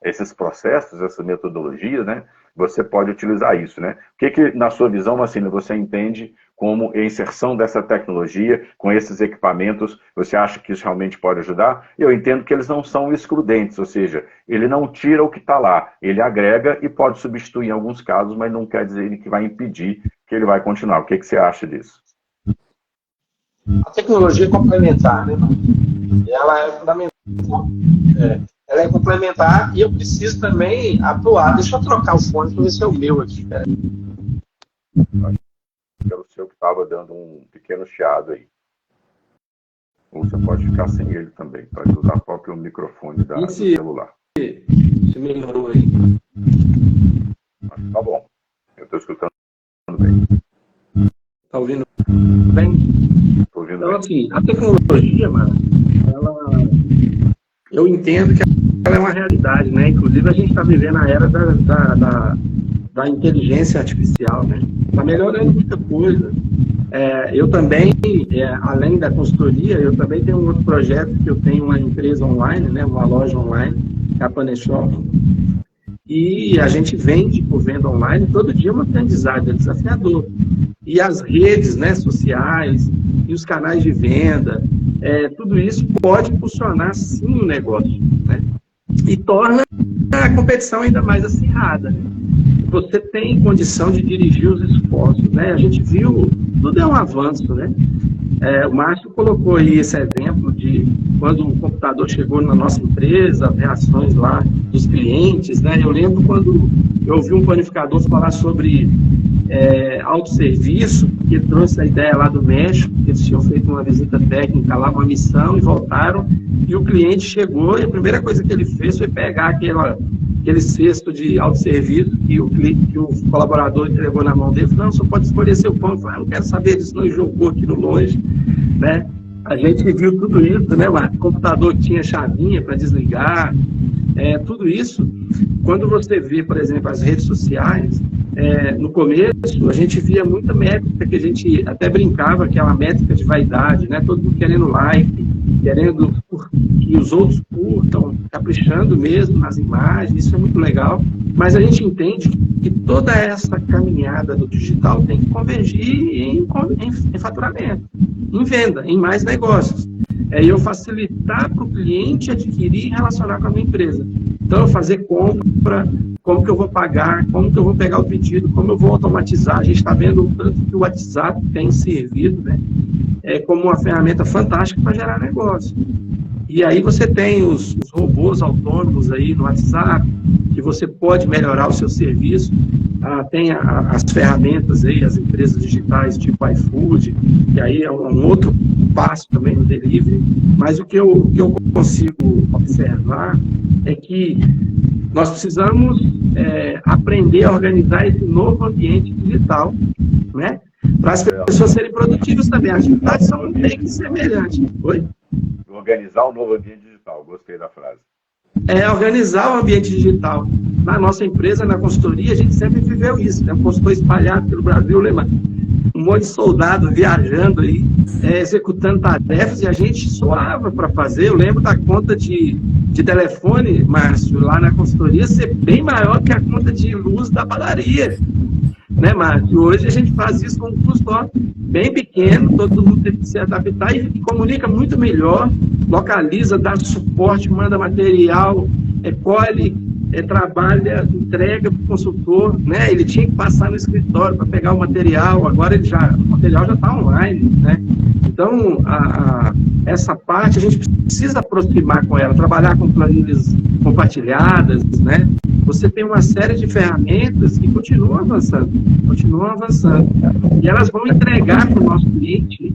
esses processos, essas metodologias, né? Você pode utilizar isso, né? O que na sua visão, Marcelino, você entende como a inserção dessa tecnologia com esses equipamentos, você acha que isso realmente pode ajudar? Eu entendo que eles não são excludentes, ou seja, ele não tira o que está lá, ele agrega e pode substituir em alguns casos, mas não quer dizer que vai impedir que ele vai continuar. O que você acha disso? A tecnologia é complementar, né, Marcos? Ela é fundamental. Ela é complementar e eu preciso também atuar. Deixa eu trocar o fone para ver se é o meu aqui. Peraí. Era o seu que estava dando um pequeno chiado aí. Ou você pode ficar sem ele também. Pode usar o próprio microfone do celular. Se melhorou aí. Tá bom. Eu estou escutando bem. Tá ouvindo bem? Estou ouvindo então, bem. Assim, a tecnologia, mano, eu entendo que ela é uma realidade, né? Inclusive, a gente está vivendo a era da inteligência artificial, né? Está melhorando muita coisa. Eu também, além da consultoria, eu também tenho um outro projeto que eu tenho uma empresa online, né? Uma loja online, que é a Paneshop. E a gente vende por venda online, todo dia é um aprendizado, é desafiador. E as redes, né, sociais, e os canais de venda, tudo isso pode funcionar sim o negócio, né? E torna a competição ainda mais acirrada, né? Você tem condição de dirigir os esforços, né? A gente viu, tudo é um avanço, né? O Márcio colocou aí esse exemplo de quando o computador chegou na nossa empresa, as reações lá dos clientes, né? Eu lembro quando eu ouvi um panificador falar sobre autosserviço, que trouxe a ideia lá do México, que eles tinham feito uma visita técnica lá, uma missão, e voltaram, e o cliente chegou, e a primeira coisa que ele fez foi pegar aquele cesto de autosserviço que o colaborador entregou na mão dele. Não, só pode escolher seu pão. Eu falei, não quero saber disso, não, e jogou aqui no longe, né? A gente viu tudo isso, né, Marcos? Computador que tinha chavinha para desligar, tudo isso. Quando você vê, por exemplo, as redes sociais, no começo a gente via muita métrica que a gente até brincava, que é uma métrica de vaidade, né? Todo mundo querendo like, querendo que os outros curtam, caprichando mesmo nas imagens, isso é muito legal. Mas a gente entende que toda essa caminhada do digital tem que convergir em faturamento, em venda, em mais negócios. Eu facilitar para o cliente adquirir e relacionar com a minha empresa. Então, eu fazer compra, como que eu vou pagar, como que eu vou pegar o pedido, como eu vou automatizar. A gente está vendo o tanto que o WhatsApp tem servido, né? Como uma ferramenta fantástica para gerar negócio. E aí você tem os robôs autônomos aí no WhatsApp, que você pode melhorar o seu serviço. Tem as ferramentas aí, as empresas digitais tipo iFood, que aí é um outro passo também no delivery. Mas o que eu consigo observar é que nós precisamos aprender a organizar esse novo ambiente digital, né? Para as pessoas serem produtivas também. As atividades são bem semelhantes. Oi? Organizar o novo ambiente digital, gostei da frase. Organizar o ambiente digital. Na nossa empresa, na consultoria, a gente sempre viveu isso, né? Um consultor espalhado pelo Brasil, lembra? Um monte de soldado viajando aí, executando tarefas, e a gente suava para fazer. Eu lembro da conta de telefone, Márcio, lá na consultoria, ser bem maior que a conta de luz da padaria. Né, Márcio? Hoje a gente faz isso com um custo bem pequeno, todo mundo tem que se adaptar e comunica muito melhor, localiza, dá suporte, manda material, colhe trabalha, entrega para o consultor, né? Ele tinha que passar no escritório para pegar o material, agora o material já está online, né? Então, essa parte a gente precisa aproximar com ela, trabalhar com planilhas compartilhadas, né? Você tem uma série de ferramentas que continuam avançando, e elas vão entregar para o nosso cliente,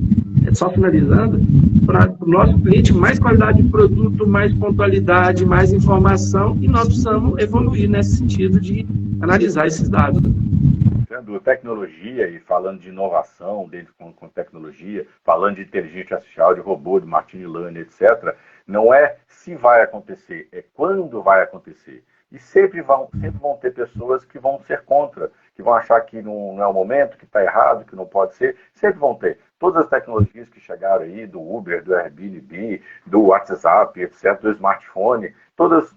só finalizando, para o nosso cliente mais qualidade de produto, mais pontualidade, mais informação, e nós precisamos evoluir nesse sentido de analisar esses dados. Sendo tecnologia e falando de inovação dentro com tecnologia, falando de inteligência artificial, de robô, de machine learning, etc., não é se vai acontecer, é quando vai acontecer. E sempre vão ter pessoas que vão ser contra, que vão achar que não é o momento, que está errado, que não pode ser. Sempre vão ter. Todas as tecnologias que chegaram aí, do Uber, do Airbnb, do WhatsApp, etc., do smartphone, todas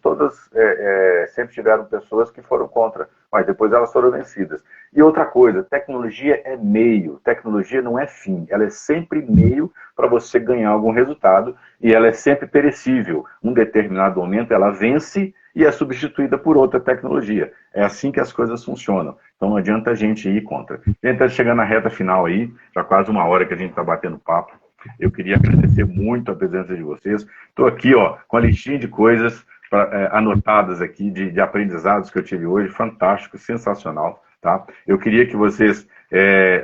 sempre tiveram pessoas que foram contra, mas depois elas foram vencidas. E outra coisa, tecnologia é meio, tecnologia não é fim, ela é sempre meio para você ganhar algum resultado e ela é sempre perecível. Um determinado momento ela vence e é substituída por outra tecnologia. É assim que as coisas funcionam. Então não adianta a gente ir contra. A gente está chegando na reta final aí, já quase uma hora que a gente está batendo papo. Eu queria agradecer muito a presença de vocês. Estou aqui com a listinha de coisas anotadas aqui, de aprendizados que eu tive hoje, fantástico, sensacional. Tá? Eu queria que vocês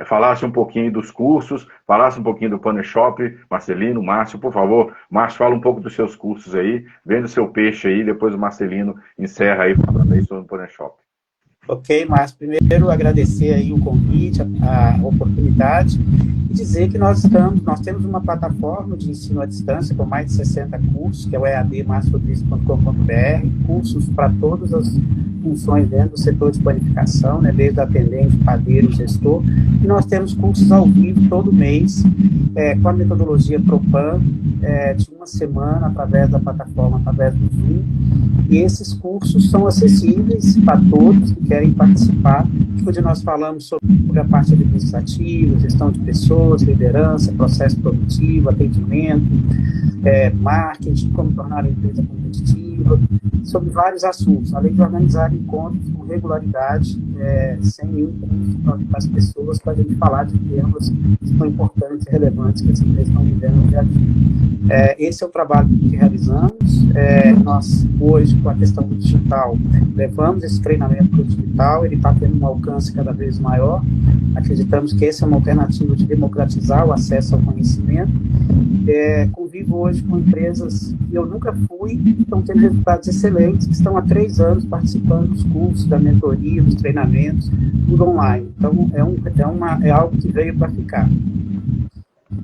falassem um pouquinho dos cursos, falassem um pouquinho do Paneshop, Marcelino, Márcio, por favor. Márcio, fala um pouco dos seus cursos aí, vende o seu peixe aí, depois o Marcelino encerra aí falando aí sobre o Paneshop. Ok, Márcio, primeiro agradecer aí o convite, a oportunidade, e dizer que nós temos uma plataforma de ensino à distância com mais de 60 cursos, que é o eadmarciorodrigues.com.br, cursos para todas as funções dentro do setor de panificação, né, desde atendente, padeiro, gestor, e nós temos cursos ao vivo todo mês, com a metodologia Propan, de uma semana, através da plataforma, através do Zoom, e esses cursos são acessíveis para todos que querem participar, onde nós falamos sobre a parte administrativa, gestão de pessoas, liderança, processo produtivo, atendimento, marketing, como tornar a empresa competitiva, sobre vários assuntos, além de organizar encontros com regularidade, sem nenhum custo para as pessoas, para a gente falar de temas que são importantes e relevantes que as empresas estão vivendo no dia a dia. Esse é o trabalho que realizamos. Nós, hoje, com a questão do digital, levamos esse treinamento para o digital, ele está tendo um alcance cada vez maior. Acreditamos que essa é uma alternativa de democratizar o acesso ao conhecimento. Convivo hoje com empresas que eu nunca fui, que estão tendo resultados excelentes, que estão há 3 anos participando dos cursos, da mentoria, dos treinamentos, tudo online. Então, é algo que veio para ficar.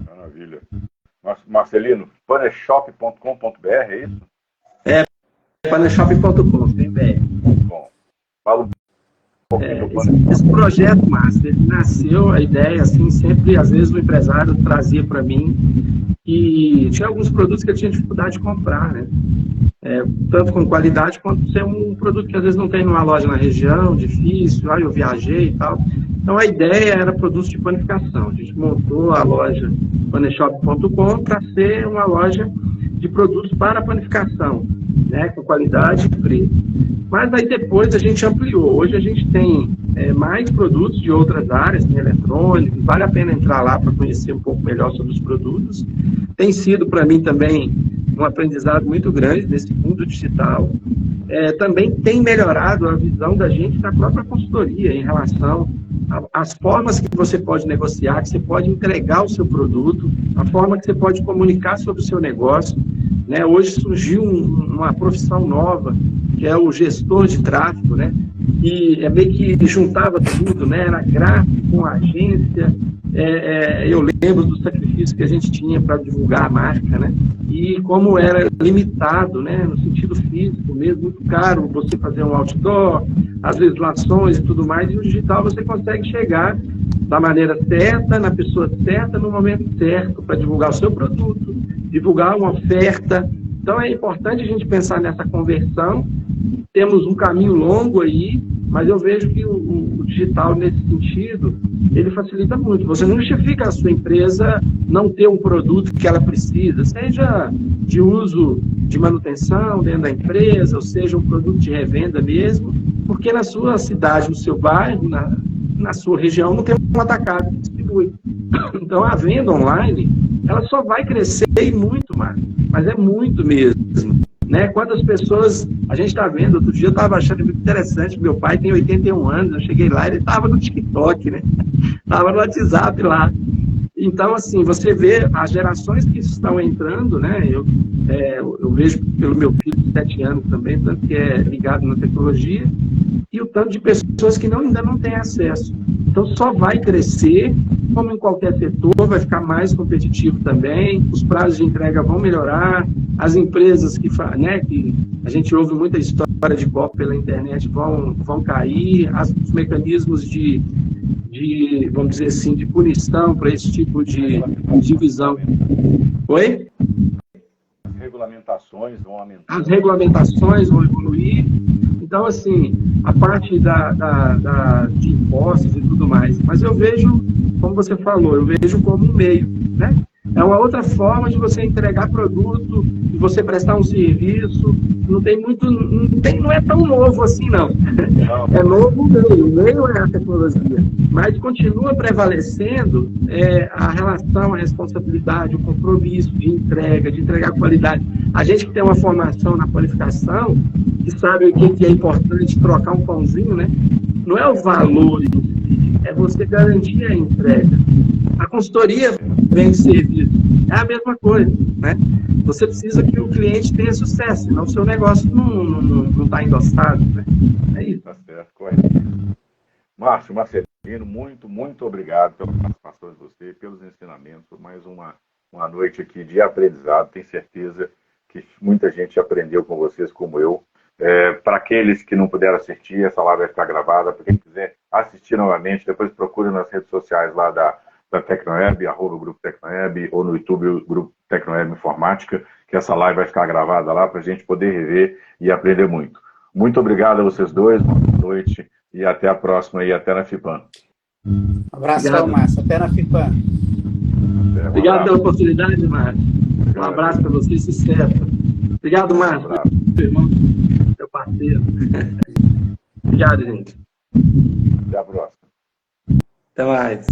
Maravilha. Marcelino, paneshop.com.br, é isso? Paneshop.com, bem. Bom, fala um pouquinho do Paneshop. Esse projeto, Márcio, ele nasceu, a ideia, assim, sempre, às vezes, o empresário trazia para mim e tinha alguns produtos que eu tinha dificuldade de comprar, né? Tanto com qualidade quanto ser um produto que às vezes não tem numa loja na região, difícil, eu viajei e tal. Então a ideia era produtos de panificação. A gente montou a loja paneshop.com para ser uma loja de produtos para panificação, né, com qualidade e preço. Mas aí depois a gente ampliou. Hoje a gente tem mais produtos de outras áreas, tem eletrônicos, vale a pena entrar lá para conhecer um pouco melhor sobre os produtos. Tem sido para mim também um aprendizado muito grande nesse mundo digital. Também tem melhorado a visão da gente da própria consultoria em relação às formas que você pode negociar, que você pode entregar o seu produto, a forma que você pode comunicar sobre o seu negócio. Né? Hoje surgiu uma profissão nova, que é o gestor de tráfego, né? E meio que juntava tudo, né? Era gráfico com agência. Eu lembro do sacrifício que a gente tinha para divulgar a marca, né? E como era limitado, né? No sentido físico mesmo, muito caro você fazer um outdoor, as legislações e tudo mais, e o digital você consegue chegar da maneira certa, na pessoa certa, no momento certo, para divulgar o seu produto, divulgar uma oferta. Então é importante a gente pensar nessa conversão. Temos um caminho longo aí, mas eu vejo que o digital, nesse sentido, ele facilita muito. Você não justifica a sua empresa não ter um produto que ela precisa, seja de uso de manutenção dentro da empresa, ou seja um produto de revenda mesmo, porque na sua cidade, no seu bairro, na sua região, não tem um atacado que distribui. Então, a venda online, ela só vai crescer e muito mais, mas é muito mesmo. Né? Quantas pessoas a gente está vendo? Outro dia eu estava achando muito interessante, meu pai tem 81 anos, eu cheguei lá, ele estava no TikTok, né? Estava no WhatsApp lá. Então, assim, você vê as gerações que estão entrando, né? Eu vejo pelo meu filho de 7 anos também, tanto que é ligado na tecnologia, e o tanto de pessoas que ainda não têm acesso. Então, só vai crescer, como em qualquer setor, vai ficar mais competitivo também, os prazos de entrega vão melhorar, as empresas que a gente ouve muita história de golpe pela internet vão cair, os mecanismos de, vamos dizer assim, de punição para esse tipo de divisão. Oi? As regulamentações vão aumentar. As regulamentações vão evoluir. Então, assim, a parte de impostos e tudo mais. Mas eu vejo, como você falou, eu vejo como um meio, né? É uma outra forma de você entregar produto, de você prestar um serviço. Não é tão novo assim, não. É novo o meio é a tecnologia. Mas continua prevalecendo a relação, a responsabilidade, o compromisso de entregar qualidade. A gente que tem uma formação na qualificação, que sabe o que é importante trocar um pãozinho, né? Não é o valor, é você garantir a entrega. A consultoria vem de serviço. É a mesma coisa, né? Você precisa que o cliente tenha sucesso, senão o seu negócio não está endossado, né? É isso. Tá certo, correto. Márcio, Marcelino, muito, muito obrigado pela participação de você, pelos ensinamentos, por mais uma noite aqui de aprendizado. Tenho certeza que muita gente aprendeu com vocês, como eu. Para aqueles que não puderam assistir, essa live vai ficar gravada. Para quem quiser assistir novamente, depois procure nas redes sociais lá da Tecnoeb, @Grupo Tecnoeb, ou no YouTube, Grupo Tecnoeb Informática, que essa live vai ficar gravada lá para a gente poder rever e aprender muito. Muito obrigado a vocês dois, boa noite e até a próxima e até na FIPAM. Um abração, Márcio. Até na FIPAM. Obrigado pela oportunidade, Márcio. Um abraço para você, sucesso. Obrigado, Márcio. Meu irmão, meu parceiro. Obrigado, gente. Até a próxima. Até mais.